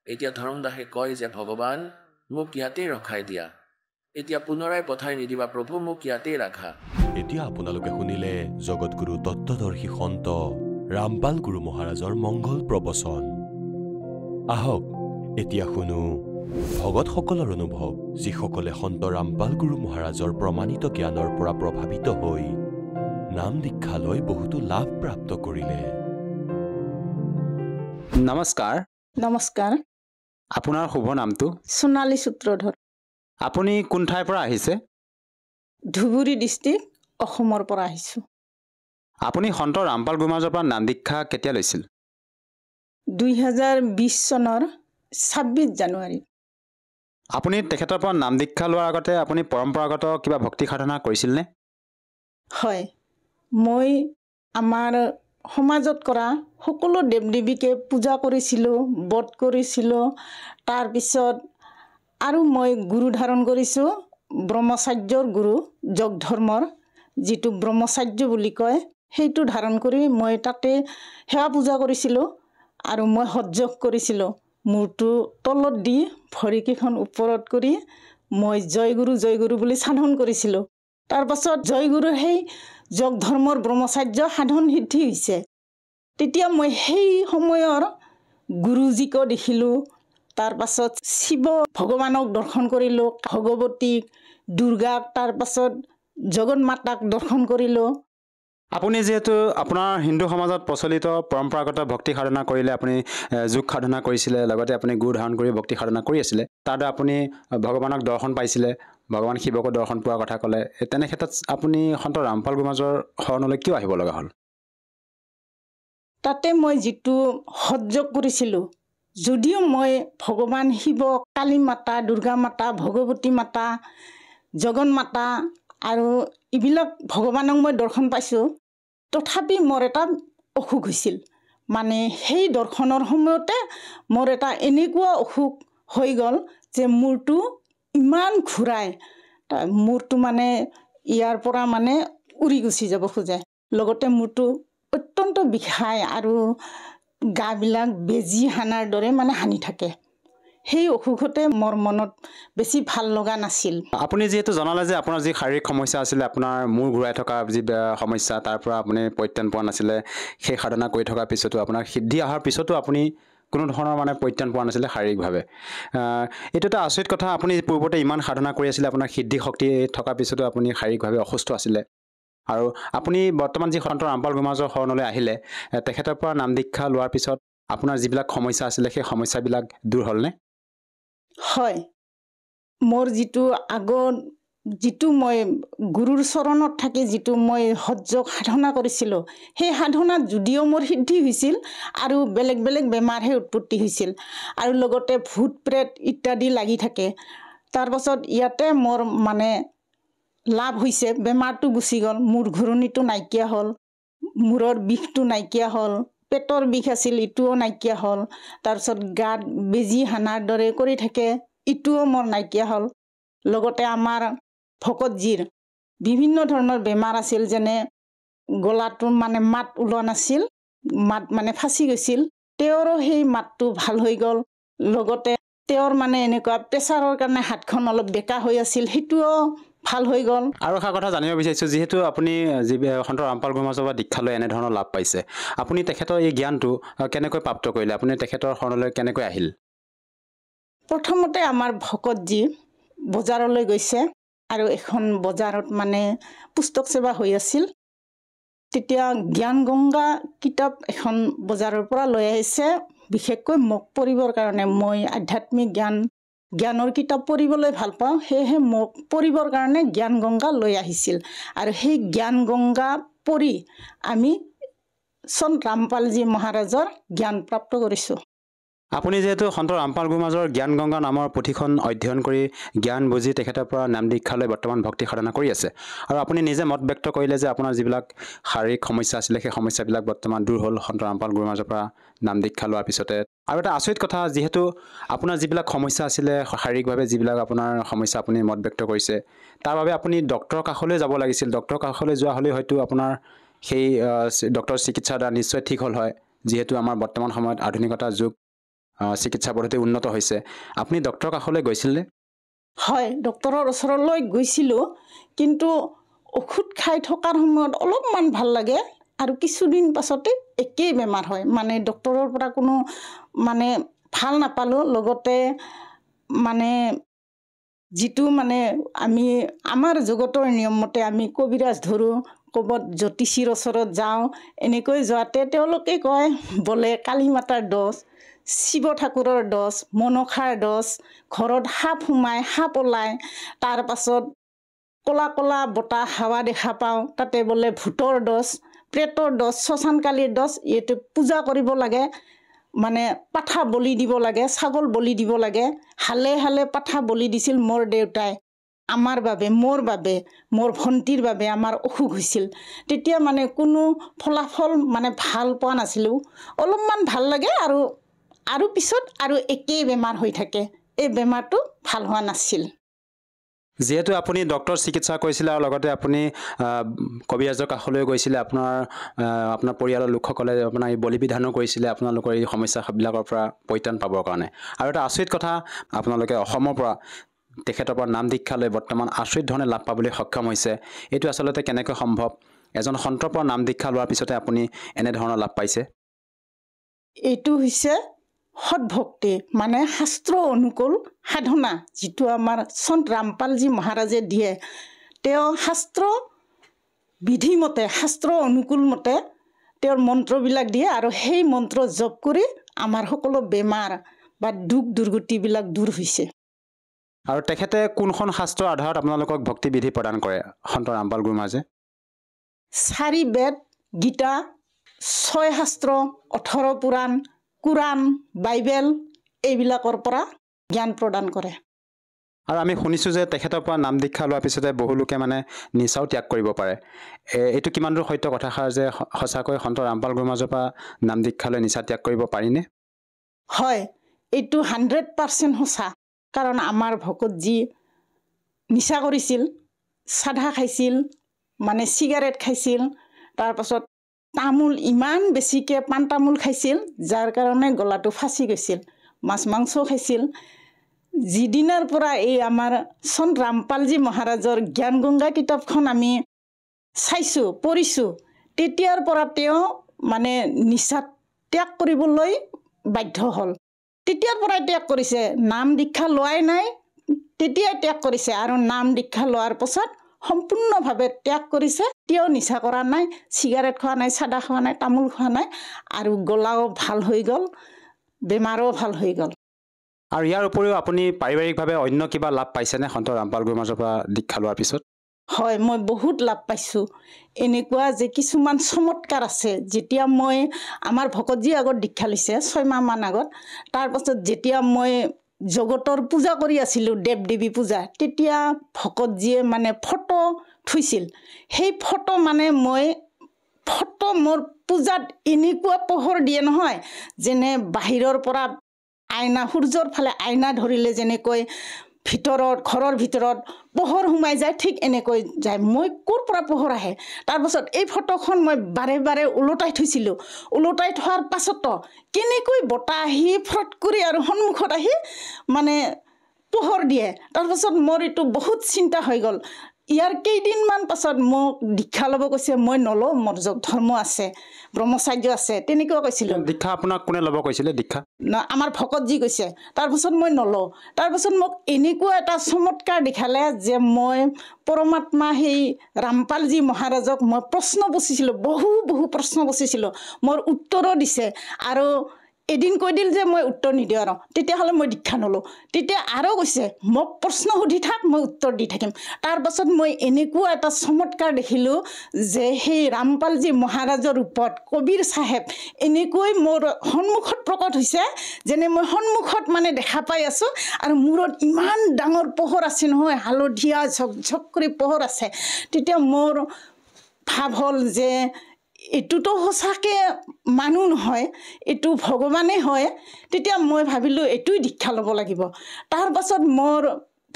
এতিয়া ধৰ্মদাসে কয় যে ভগৱান মোক ইয়াতেই ৰখাই দিয়া, এতিয়া পুনৰাই পঠাই নিদিবা প্ৰভু, মোক ইয়াতেই ৰাখা। এতিয়া আপোনালোকে শুনিলে জগতগুৰু তত্ত্বদৰ্শী সন্ত ৰামপাল গুৰু মহাৰাজৰ মংগল প্ৰবচন। আহক এতিয়া শুনো ভগতসকলৰ অনুভৱ, যিসকলে সন্ত ৰামপাল গুৰু মহাৰাজৰ প্ৰমাণিত জ্ঞানৰ পৰা প্ৰভাৱিত হৈ নাম দীক্ষা লৈ বহুতো লাভ প্ৰাপ্ত কৰিলে। নমস্কাৰ। নমস্কাৰ। আপোনাৰ শুভ নামটো? সোণালী সূত্ৰধৰ। আপুনি কোন ঠাইৰ পৰা আহিছে? ধুবুৰী ডিষ্ট্ৰিক্ট, অসমৰ পৰা আহিছোঁ। আপুনি সন্ত ৰামপাল গুৰু মহাৰাজৰ পৰা নাম দীক্ষা কেতিয়া লৈছিল? 2020 চনৰ 26 জানুৱাৰী। আপুনি তেখেতৰ পৰা নাম দীক্ষা লোৱাৰ আগতে আপুনি পৰম্পৰাগত কিবা ভক্তি সাধনা কৰিছিলনে? হয়, মই আমাৰ সমাজত কৰা সকলো দেৱ দেৱীকে পূজা কৰিছিলোঁ, ব্ৰত কৰিছিলোঁ। তাৰপিছত আৰু মই গুৰু ধাৰণ কৰিছোঁ, ব্ৰহ্মচাৰ্যৰ গুৰু, যোগ ধৰ্মৰ যিটো ব্ৰহ্মচাৰ্য বুলি কয়, সেইটো ধাৰণ কৰি মই তাতে সেৱা পূজা কৰিছিলোঁ আৰু মই সহযোগ কৰিছিলোঁ। মূৰটো তলত দি ভৰিকেইখন ওপৰত কৰি মই জয়গুৰু বুলি সাধন কৰিছিলোঁ। তাৰপাছত জয়গুৰুৰ সেই যোগ ধৰ্মৰ ব্ৰহ্মচাৰ্য সাধন সিদ্ধি হৈছে। তেতিয়া মই সেই সময়ৰ গুৰুজীকো দেখিলোঁ, তাৰপাছত শিৱ ভগৱানক দৰ্শন কৰিলোঁ, ভগৱতীক, দুৰ্গাক, তাৰপাছত জগত মাতাক দৰ্শন কৰিলোঁ। আপুনি যিহেতু আপোনাৰ হিন্দু সমাজত প্ৰচলিত পৰম্পৰাগত ভক্তি সাধনা কৰিলে, আপুনি যোগ সাধনা কৰিছিলে, লগতে আপুনি গুৰু ধাৰণ কৰি ভক্তি সাধনা কৰি আছিলে, তাৰ দ্বাৰা আপুনি ভগৱানক দৰ্শন পাইছিলে, ভগৱান শিৱকো দৰ্শন পোৱাৰ কথা ক'লে তেনে ক্ষেত্ৰত আপুনি সন্ত ৰামপাল গোমাজৰ শৰণলৈ কিয় আহিব লগা হ'ল তাতে মই যিটো সহ্য কৰিছিলোঁ যদিও মই ভগৱান শিৱ কালী মাতা দুৰ্গা মাতা ভগৱতী মাতা জগন মাতা আৰু এইবিলাক ভগৱানক মই দৰ্শন পাইছোঁ তথাপি মোৰ এটা অসুখ হৈছিল মানে সেই দৰ্শনৰ সময়তে মোৰ এটা এনেকুৱা অসুখ হৈ গ'ল যে মূৰটো ইমান ঘূৰাই মূৰটো মানে ইয়াৰ পৰা মানে উৰি গুচি যাব খোজে লগতে মূৰটো অত্যন্ত বিষায় আৰু গাবিলাক বেজি হানাৰ দৰে মানে হানি থাকে সেই অসুখতে মোৰ মনত বেছি ভাল লগা নাছিল আপুনি যেহেতু জনালে যে আপোনাৰ যি শাৰীৰিক সমস্যা আছিল আপোনাৰ মূৰ ঘূৰাই থকা যি সমস্যা তাৰ পৰা আপুনি পৰিত্ৰাণ পোৱা নাছিলে সেই সাধনা কৰি থকাৰ পিছতো আপোনাৰ সিদ্ধি অহাৰ পিছতো আপুনি কোনো ধৰণৰ মানে পৰিত্ৰাণ পোৱা নাছিলে শাৰীৰিকভাৱে এইটো এটা আচৰিত কথা আপুনি পূৰ্বতে ইমান সাধনা কৰি আছিলে আপোনাৰ সিদ্ধি শক্তি থকাৰ পিছতো আপুনি শাৰীৰিকভাৱে অসুস্থ আছিলে আৰু আপুনি বৰ্তমান যি সন্ত ৰামপাল গোমাজৰ শৰণলৈ আহিলে তেখেতৰ পৰা নাম দীক্ষা লোৱাৰ পিছত আপোনাৰ যিবিলাক সমস্যা আছিলে সেই সমস্যাবিলাক দূৰ হ'লনে হয় মোৰ যিটো আগত যিটো মই গুৰুৰ চৰণত থাকি যিটো মই সহ্য সাধনা কৰিছিলোঁ সেই সাধনাত যদিও মোৰ সিদ্ধি হৈছিল আৰু বেলেগ বেলেগ বেমাৰহে উৎপত্তি হৈছিল আৰু লগতে ভূত প্ৰেত ইত্যাদি লাগি থাকে তাৰপাছত ইয়াতে মোৰ মানে লাভ হৈছে বেমাৰটো গুচি গ'ল মূৰ ঘূৰণিটো নাইকিয়া হ'ল মূৰৰ বিষটো নাইকিয়া হ'ল পেটৰ বিষ আছিল ইটোও নাইকিয়া হ'ল তাৰপিছত গাত বেজি হানাৰ দৰে কৰি থাকে ইটোও মোৰ নাইকিয়া হ'ল লগতে আমাৰ ভকতজীৰ বিভিন্ন ধৰণৰ বেমাৰ আছিল যেনে গলাটো মানে মাত ওলোৱা নাছিল মাত মানে ফাঁচি গৈছিল তেওঁৰো সেই মাতটো ভাল হৈ গ'ল লগতে তেওঁৰ মানে এনেকুৱা প্ৰেছাৰৰ কাৰণে হাতখন অলপ বেকা হৈ আছিল সেইটোও ভাল হৈ গ'ল আৰু এটা কথা জানিব বিচাৰিছোঁ যিহেতু আপুনি সন্ত ৰামপাল গোমাজৰ পৰা দীক্ষা লৈ এনেধৰণৰ লাভ পাইছে আপুনি তেখেতৰ এই জ্ঞানটো কেনেকৈ প্ৰাপ্ত কৰিলে আপুনি তেখেতৰ শৰণলৈ কেনেকৈ আহিল প্ৰথমতে আমাৰ ভকতজী বজাৰলৈ গৈছে আৰু এখন বজাৰত মানে পুস্তক সেৱা হৈ আছিল তেতিয়া জ্ঞান গংগা কিতাপ এখন বজাৰৰ পৰা লৈ আহিছে বিশেষকৈ মোক পঢ়িবৰ কাৰণে মই আধ্যাত্মিক জ্ঞানৰ কিতাপ পঢ়িবলৈ ভাল পাওঁ সেয়েহে মোক পঢ়িবৰ কাৰণে জ্ঞান গংগা লৈ আহিছিল আৰু সেই জ্ঞান গংগা পঢ়ি আমি সন্ত ৰামপালজী মহাৰাজৰ জ্ঞান প্ৰাপ্ত কৰিছোঁ আপুনি যেহেতু সন্ত ৰামপাল গোমাজৰ জ্ঞান গংগা নামৰ পুথিখন অধ্যয়ন কৰি জ্ঞান বুজি তেখেতৰ পৰা নাম দীক্ষা লৈ বৰ্তমান ভক্তি সাধনা কৰি আছে আৰু আপুনি নিজে মত ব্যক্ত কৰিলে যে আপোনাৰ যিবিলাক শাৰীৰিক সমস্যা আছিলে সেই সমস্যাবিলাক বৰ্তমান দূৰ হ'ল সন্ত ৰামপাল গোমাজৰ পৰা নাম দীক্ষা লোৱাৰ পিছতে আৰু এটা আচৰিত কথা যিহেতু আপোনাৰ যিবিলাক সমস্যা আছিলে শাৰীৰিকভাৱে যিবিলাক আপোনাৰ সমস্যা আপুনি মত ব্যক্ত কৰিছে তাৰ বাবে আপুনি ডক্টৰৰ কাষলৈ যাব লাগিছিল ডক্টৰৰ কাষলৈ যোৱা হ'লে হয়তো আপোনাৰ সেই ডক্টৰৰ চিকিৎসাৰ দ্বাৰা নিশ্চয় ঠিক হ'ল হয় যিহেতু আমাৰ বৰ্তমান সময়ত আধুনিকতাৰ যুগ চিকিৎসা পদ্ধতি উন্নত হৈছে আপুনি ডক্টৰৰ কাষলৈ গৈছিলনে হয় ডক্টৰৰ ওচৰলৈ গৈছিলোঁ কিন্তু ঔষধ খাই থকাৰ সময়ত অলপমান ভাল লাগে আৰু কিছুদিন পাছতে একেই বেমাৰ হয় মানে ডক্টৰৰ পৰা কোনো মানে ভাল নাপালোঁ লগতে মানে যিটো মানে আমি আমাৰ জগতৰ নিয়মমতে আমি কবিৰাজ ধৰোঁ ক'ৰবাত জ্যোতিষীৰ ওচৰত যাওঁ এনেকৈ যোৱাতে তেওঁলোকে কয় বোলে কালী মাতাৰ দোষ শিৱ ঠাকুৰৰ দোষ মনসাৰ দোষ ঘৰত সাপ সোমায় সাপ ওলায় তাৰ পাছত ক'লা ক'লা বতাহ হাৱা দেখা পাওঁ তাতে বোলে ভূতৰ দোষ প্ৰেতৰ দোষ শ্মশানকালীৰ দোষ এইটো পূজা কৰিব লাগে মানে পাঠা বলি দিব লাগে ছাগল বলি দিব লাগে হালে হালে পাঠা বলি দিছিল মোৰ দেউতাই আমাৰ বাবে মোৰ ভণ্টিৰ বাবে আমাৰ অসুখ হৈছিল তেতিয়া মানে কোনো ফলাফল মানে ভাল পোৱা নাছিলোঁ অলপমান ভাল লাগে আৰু পিছত আৰু একেই বেমাৰ হৈ থাকে এই বেমাৰটো ভাল হোৱা নাছিল যেহেতু আপুনি ডক্টৰ চিকিৎসা কৰিছিলে আৰু লগতে আপুনি কবিৰাজৰ কাষলৈ গৈছিলে আপোনাৰ পৰিয়ালৰ লোকসকলে আপোনাৰ এই বলি বিধানো কৰিছিলে আপোনালোকৰ এই সমস্যাবিলাকৰ পৰা পৰিত্ৰাণ পাবৰ কাৰণে আৰু এটা আচৰিত কথা আপোনালোকে অসমৰ পৰা তেখেতৰ পৰা নাম দীক্ষা লৈ বৰ্তমান আচৰিত ধৰণে লাভ পাবলৈ সক্ষম হৈছে এইটো আচলতে কেনেকৈ সম্ভৱ এজন সন্তৰ পৰা নাম দীক্ষা লোৱাৰ পিছতে আপুনি এনেধৰণৰ লাভ পাইছে এইটো হৈছে সৎভক্তি মানে শাস্ত্ৰ অনুকূল সাধনা যিটো আমাৰ সন্ত ৰামপালজী মহাৰাজে দিয়ে তেওঁ শাস্ত্ৰ বিধিমতে শাস্ত্ৰ অনুকূল মতে তেওঁৰ মন্ত্ৰবিলাক দিয়ে আৰু সেই মন্ত্ৰ জপ কৰি আমাৰ সকলো বেমাৰ বা দুখ দুৰ্গতিবিলাক দূৰ হৈছে আৰু তেখেতে কোনখন শাস্ত্ৰৰ আধাৰত আপোনালোকক ভক্তি বিধি প্ৰদান কৰে সন্ত ৰামপাল গুৰু মহাৰাজে 4 বেদ গীতা 6 শাস্ত্ৰ 18 পুৰাণ কুৰাণ বাইবেল এইবিলাকৰ পৰা জ্ঞান প্ৰদান কৰে আৰু আমি শুনিছোঁ যে তেখেতৰ পৰা নাম দীক্ষা লোৱাৰ পিছতে বহু লোকে মানে নিচাও ত্যাগ কৰিব পাৰে এইটো কিমান দূৰ সত্য কথাষাৰ যে সঁচাকৈ সন্ত ৰামপাল গুৰু মহাৰাজৰ পৰা নাম দীক্ষা লৈ নিচা ত্যাগ কৰিব পাৰিনে হয় এইটো 100% সঁচা কাৰণ আমাৰ ভকত যি নিচা কৰিছিল সাধা খাইছিল মানে চিগাৰেট খাইছিল তাৰপাছত তামোল ইমান বেছিকৈ পাণ তামোল খাইছিল যাৰ কাৰণে গলাটো ফাঁচি গৈছিল মাছ মাংস খাইছিল যিদিনাৰ পৰা এই আমাৰ সন্ত ৰামপালজী মহাৰাজৰ জ্ঞান গংগা কিতাপখন আমি চাইছোঁ পঢ়িছোঁ তেতিয়াৰ পৰা তেওঁ মানে নিচা ত্যাগ কৰিবলৈ বাধ্য হ'ল তেতিয়াৰ পৰাই ত্যাগ কৰিছে নাম দীক্ষা লোৱাই নাই তেতিয়াই ত্যাগ কৰিছে আৰু নাম দীক্ষা লোৱাৰ পাছত সম্পূৰ্ণভাৱে ত্যাগ কৰিছে তেওঁ নিচা কৰা নাই চিগাৰেট খোৱা নাই চাদা খোৱা নাই তামোল খোৱা নাই আৰু গলাও ভাল হৈ গ'ল বেমাৰো ভাল হৈ গ'ল আৰু ইয়াৰ উপৰিও আপুনি পাৰিবাৰিকভাৱে অন্য কিবা লাভ পাইছেনে সন্ত ৰামপাল গুৰু মহাৰাজৰ পৰা দীক্ষা লোৱাৰ পিছত হয় মই বহুত লাভ পাইছোঁ এনেকুৱা যে কিছুমান চমৎকাৰ আছে যেতিয়া মই আমাৰ ভকতজী আগত দীক্ষা লৈছে 6 মাহমান আগত তাৰপাছত যেতিয়া মই জগতৰ পূজা কৰি আছিলোঁ দেৱ দেৱী পূজা তেতিয়া ভকতজীয়ে মানে ফটো থৈছিল সেই ফটো মানে মই ফটো মোৰ পূজাত এনেকুৱা পোহৰ দিয়ে নহয় যেনে বাহিৰৰ পৰা আইনা সূৰ্যৰ ফালে আইনা ধৰিলে যেনেকৈ ভিতৰত ঘৰৰ ভিতৰত পোহৰ সোমাই যায় ঠিক এনেকৈ যায় মই ক'ৰ পৰা পোহৰ আহে তাৰপাছত এই ফটোখন মই বাৰে বাৰে ওলোটাই থৈছিলোঁ ওলোটাই থোৱাৰ পাছতো কেনেকৈ বতাহ আহি ফট কৰি আৰু সন্মুখত আহি মানে পোহৰ দিয়ে তাৰপাছত মোৰ এইটো বহুত চিন্তা হৈ গ'ল ইয়াৰ কেইদিনমান পাছত মোক দীক্ষা ল'ব কৈছে মই নলওঁ মোৰ ধৰ্ম আছে ব্ৰহ্মচাৰ্য আছে তেনেকুৱা কৈছিলোঁ দীক্ষা আপোনাক কোনে ল'ব কৈছিলে দীক্ষা আমাৰ ভকতজী কৈছে তাৰপাছত মই নলওঁ তাৰপাছত মোক এনেকুৱা এটা চমৎকাৰ দেখালে যে মই পৰমাত্মা সেই ৰামপালজী মহাৰাজক মই প্ৰশ্ন পুছিছিলোঁ বহু প্ৰশ্ন পুছিছিলোঁ মোৰ উত্তৰো দিছে আৰু এদিন কৈ দিল যে মই উত্তৰ নিদিওঁ আৰু তেতিয়াহ'লে মই দীক্ষা নলওঁ তেতিয়া আৰু কৈছে মোক প্ৰশ্ন সুধি থাক মই উত্তৰ দি থাকিম তাৰপাছত মই এনেকুৱা এটা চমৎকাৰ দেখিলোঁ যে সেই ৰামপালজী মহাৰাজৰ ৰূপত কবিৰ চাহেব এনেকৈ মোৰ সন্মুখত প্ৰকট হৈছে যেনে মই সন্মুখত মানে দেখা পাই আছোঁ আৰু মূৰত ইমান ডাঙৰ পোহৰ আছে নহয় হালধীয়া ঝকঝক কৰি পোহৰ আছে তেতিয়া মোৰ ভাৱ হ'ল যে এইটোতো সঁচাকৈ মানুহ নহয় এইটো ভগৱানে হয় তেতিয়া মই ভাবিলোঁ এইটোই দীক্ষা ল'ব লাগিব তাৰপাছত মোৰ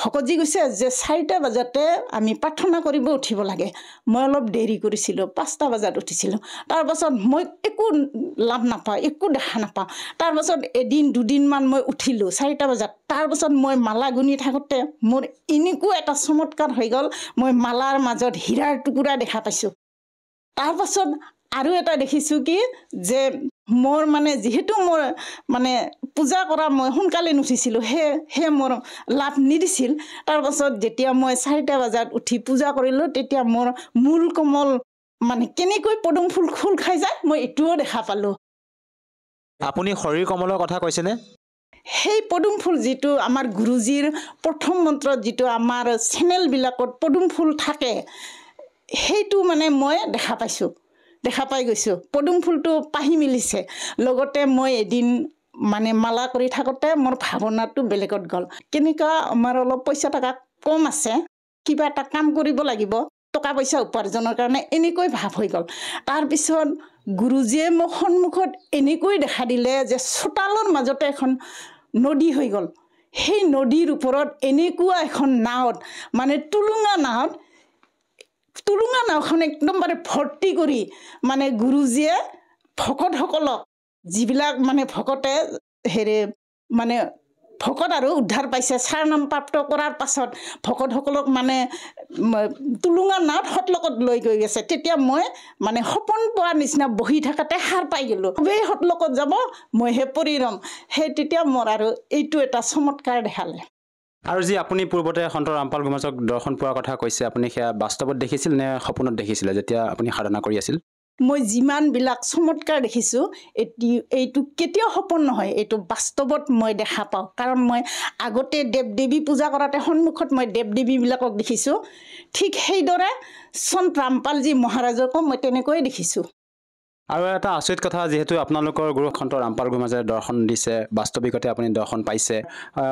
ভকতজী কৈছে যে 4টা বজাতে আমি প্ৰাৰ্থনা কৰিব উঠিব লাগে মই অলপ দেৰি কৰিছিলোঁ 5টা বজাত উঠিছিলোঁ তাৰপাছত মই একো লাভ নাপাওঁ একো দেখা নাপাওঁ তাৰপাছত এদিন দুদিনমান মই উঠিলোঁ 4টা বজাত তাৰপাছত মই মালা গুণি থাকোঁতে মোৰ এনেকুৱা এটা চমৎকাৰ হৈ গ'ল মই মালাৰ মাজত হীৰাৰ টুকুৰা দেখা পাইছোঁ তাৰপাছত আৰু এটা দেখিছোঁ কি যে মোৰ মানে যিহেতু মোৰ মানে পূজা কৰা মই সোনকালে নুঠিছিলোঁ সেই মোৰ লাভ নিদিছিল তাৰপাছত যেতিয়া মই 4টা বজাত উঠি পূজা কৰিলোঁ তেতিয়া মোৰ মূল কমল মানে কেনেকৈ পদুম ফুল খোল খাই যায় মই এইটোও দেখা পালোঁ আপুনি শৰীৰ কমলৰ কথা কৈছেনে সেই পদুম ফুল যিটো আমাৰ গুৰুজীৰ প্ৰথম মন্ত্ৰত যিটো আমাৰ চেনেলবিলাকত পদুম ফুল থাকে সেইটো মানে মই দেখা পাই গৈছোঁ পদুম ফুলটো পাহি মিলিছে লগতে মই এদিন মানে মালা কৰি থাকোঁতে মোৰ ভাৱনাটো বেলেগত গ'ল কেনেকুৱা আমাৰ অলপ পইচা টকা কম আছে কিবা এটা কাম কৰিব লাগিব টকা পইচা উপাৰ্জনৰ কাৰণে এনেকৈ ভাৱ হৈ গ'ল তাৰপিছত গুৰুজীয়ে মোক সন্মুখত এনেকৈ দেখা দিলে যে চোতালৰ মাজতে এখন নদী হৈ গ'ল সেই নদীৰ ওপৰত এনেকুৱা এখন নাৱত মানে টুলুঙা নাওখন একদমবাৰে ভৰ্তি কৰি মানে গুৰুজীয়ে ভকতসকলক যিবিলাক মানে ভকতে মানে ভকত আৰু উদ্ধাৰ পাইছে 4 নাম প্ৰাপ্ত কৰাৰ পাছত ভকতসকলক মানে টুলুঙা নাৱত সতলকত লৈ গৈ গৈছে তেতিয়া মই মানে সপোন পোৱাৰ নিচিনা বহি থাকাতে সাৰ পাই গ'লোঁ এই সতলকত যাব মইহে পৰি ৰ'ম সেই তেতিয়া মোৰ আৰু এইটো এটা চমৎকাৰ দেখালে আৰু যি আপুনি পূৰ্বতে সন্ত ৰামপাল গুৰু মহাৰাজক দৰ্শন পোৱাৰ কথা কৈছে আপুনি সেয়া বাস্তৱত দেখিছিল নে সপোনত দেখিছিলে যেতিয়া আপুনি সাধনা কৰি আছিল মই যিমানবিলাক চমৎকাৰ দেখিছোঁ এইটো কেতিয়াও সপোন নহয়, এইটো বাস্তৱত মই দেখা পাওঁ। কাৰণ মই আগতে দেৱ দেৱী পূজা কৰাতে সন্মুখত মই দেৱ দেৱীবিলাকক দেখিছোঁ, ঠিক সেইদৰে সন্ত ৰামপালজী মহাৰাজকো মই তেনেকৈয়ে দেখিছোঁ। আৰু এটা আচৰিত কথা, যিহেতু আপোনালোকৰ গুৰু সন্ত ৰামপাল গুৰু মহাৰাজে দৰ্শন দিছে, বাস্তৱিকতে আপুনি দৰ্শন পাইছে,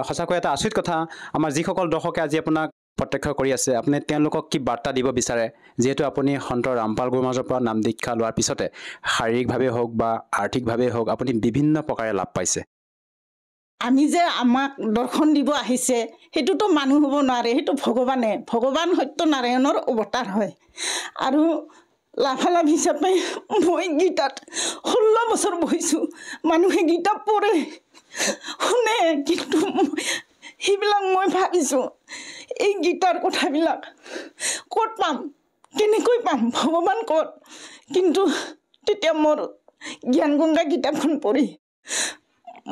সঁচাকৈ এটা আচৰিত কথা। আমাৰ যিসকল দৰ্শকে আজি আপোনাক প্ৰত্যক্ষ কৰি আছে, আপুনি তেওঁলোকক কি বাৰ্তা দিব বিচাৰে, যিহেতু আপুনি সন্ত ৰামপাল গুৰু মহাৰাজৰ পৰা নাম দীক্ষা লোৱাৰ পিছতে শাৰীৰিকভাৱে হওক বা আৰ্থিকভাৱে হওক আপুনি বিভিন্ন প্ৰকাৰে লাভ পাইছে? আমি যে আমাক দৰ্শন দিব আহিছে সেইটোতো মানুহ হ'ব নোৱাৰে, সেইটো ভগৱান সত্যনাৰায়ণৰ অৱতাৰ হয়। আৰু লাভালাভ হিচাপে মই গীতাত 16 বছৰ বহিছোঁ। মানুহে গীতা পঢ়ে শুনে, কিন্তু সেইবিলাক মই ভাবিছোঁ এই গীতাৰ কথাবিলাক ক'ত পাম, কেনেকৈ পাম, ভগৱান ক'ত? কিন্তু তেতিয়া মোৰ জ্ঞান গংগা কিতাপখন পঢ়ি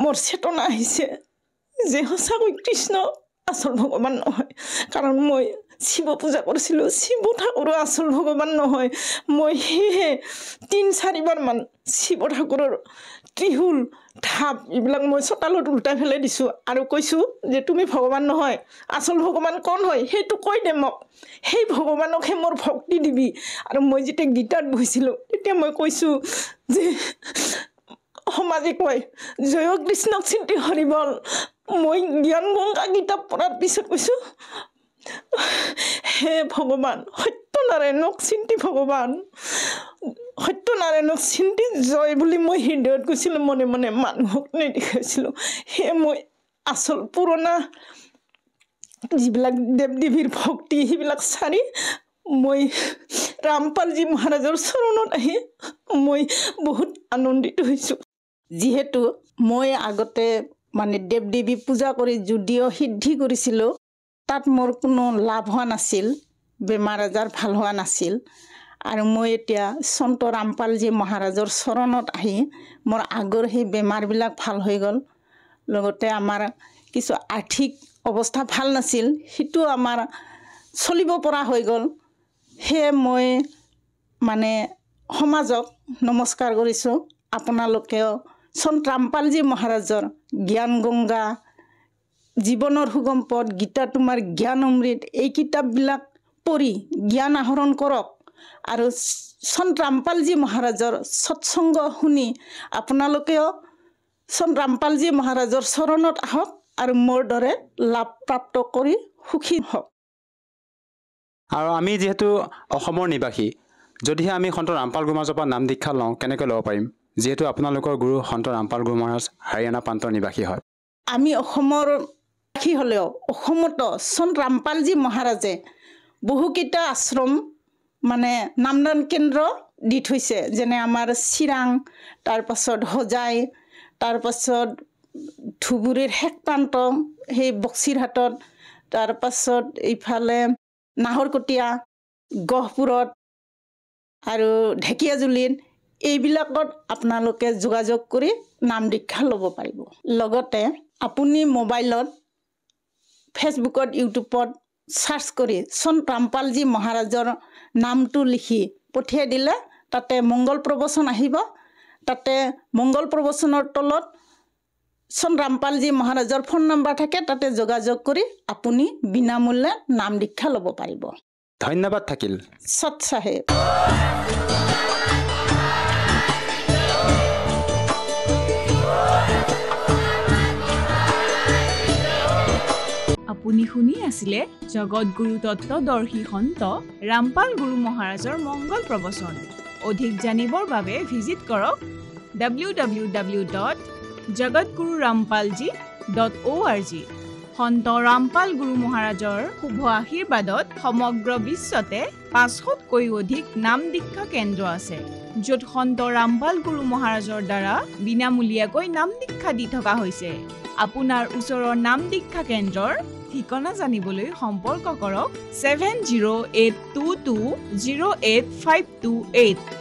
মোৰ চেতনা আহিছে যে সঁচাকৈ কৃষ্ণ আচল ভগৱান নহয়। কাৰণ মই শিৱ পূজা কৰিছিলোঁ, শিৱ ঠাকুৰো আচল ভগৱান নহয়। মই সেয়েহে 3-4 বাৰমান শিৱ ঠাকুৰৰ ত্ৰিশূল ঢাপ এইবিলাক মই চোতালত উল্টাই পেলাই দিছোঁ আৰু কৈছোঁ যে তুমি ভগৱান নহয়, আচল ভগৱান কোন হয় সেইটো কৈ দে মোক, সেই ভগৱানকহে মোৰ ভক্তি দিবি। আৰু মই যেতিয়া গীতাত বহিছিলোঁ তেতিয়া মই কৈছোঁ যে সমাজে কয় জয় কৃষ্ণক চিন্তি হৰিবল। মই জ্ঞান গংগা কিতাপ পঢ়াৰ পিছত কৈছোঁ হে ভগৱান, সত্যনাৰায়ণক চিন্তি ভগৱান, সত্যনাৰায়ণক চিন্তি জয় বুলি মই হৃদয়ত কৈছিলোঁ, মনে মনে মানুহক নেদেখাইছিলোঁ। সেয়ে মই আচল পুৰণা যিবিলাক দেৱ দেৱীৰ ভক্তি সেইবিলাক চাৰি মই ৰামপালজী মহাৰাজৰ চৰণত আহি মই বহুত আনন্দিত হৈছোঁ। যিহেতু মই আগতে মানে দেৱ দেৱী পূজা কৰি যদিও সিদ্ধি কৰিছিলোঁ, তাত মোৰ কোনো লাভ হোৱা নাছিল, বেমাৰ আজাৰ ভাল হোৱা নাছিল। আৰু মই এতিয়া সন্ত ৰামপালজী মহাৰাজৰ চৰণত আহি মোৰ আগৰ সেই বেমাৰবিলাক ভাল হৈ গ'ল। লগতে আমাৰ কিছু আৰ্থিক অৱস্থা ভাল নাছিল, সেইটো আমাৰ চলিব পৰা হৈ গ'ল। সেয়ে মই মানে সমাজক নমস্কাৰ কৰিছোঁ। আপোনালোকেও সন্ত ৰামপালজী মহাৰাজৰ জ্ঞান গংগা, জীৱনৰ সুগম পথ, গীতা তোমাৰ জ্ঞান অমৃত এই কিতাপবিলাক পঢ়ি জ্ঞান আহৰণ কৰক। আৰু সন্ত ৰামপালজী মহাৰাজৰ সৎসংগ শুনি আপোনালোকেও সন্ত ৰামপালজী মহাৰাজৰ চৰণত আহক আৰু মোৰ দৰে লাভ প্ৰাপ্ত কৰি সুখী হওক। আৰু আমি যিহেতু অসমৰ নিবাসী, যদিহে আমি সন্ত ৰামপাল গুৰু মহাৰাজৰ পৰা নাম দীক্ষা লওঁ কেনেকৈ ল'ব পাৰিম, যিহেতু আপোনালোকৰ গুৰু সন্ত ৰামপাল গুৰু মহাৰাজ হাৰিয়ানা প্ৰান্তৰ নিবাসী হয়? আমি অসমৰ নিবাসী হ'লেও অসমতো সন্ত ৰামপালজী মহাৰাজে বহুকেইটা আশ্ৰম মানে নামদান কেন্দ্ৰ দি থৈছে, যেনে আমাৰ চিৰাং, তাৰপাছত হোজাই, তাৰপাছত ধুবুৰীৰ শেষ প্ৰান্ত সেই বক্সিৰহাটত, তাৰপাছত এইফালে নাহৰকটীয়া, গহপুৰত আৰু ঢেকীয়াজুলিত, এইবিলাকত আপোনালোকে যোগাযোগ কৰি নাম দীক্ষা ল'ব পাৰিব। লগতে আপুনি মোবাইলত, ফেচবুকত, ইউটিউবত চাৰ্চ কৰি সন্ত ৰামপালজী মহাৰাজৰ নামটো লিখি পঠিয়াই দিলে তাতে মংগল প্ৰবচন আহিব। তাতে মংগল প্ৰবচনৰ তলত সন্ত ৰামপালজী মহাৰাজৰ ফোন নম্বৰ থাকে, তাতে যোগাযোগ কৰি আপুনি বিনামূল্যে নাম দীক্ষা ল'ব পাৰিব। ধন্যবাদ থাকিল সৎ চাহেব। আপুনি শুনি আছিলে জগতগুৰু তত্ত্বদৰ্শী সন্ত ৰামপাল গুৰু মহাৰাজৰ মংগল প্ৰবচন। অধিক জানিবৰ বাবে ভিজিট কৰক www.jagatgururampalji.org। সন্ত ৰামপাল গুৰু মহাৰাজৰ শুভ আশীৰ্বাদত সমগ্ৰ বিশ্বতে 500তকৈ অধিক নাম দীক্ষা কেন্দ্ৰ আছে, য'ত সন্ত ৰামপাল গুৰু মহাৰাজৰ দ্বাৰা বিনামূলীয়াকৈ নাম দীক্ষা দি থকা হৈছে। আপোনাৰ ওচৰৰ নাম দীক্ষা কেন্দ্ৰৰ ঠিকনা জানিবলৈ সম্পৰ্ক কৰক 7082208528।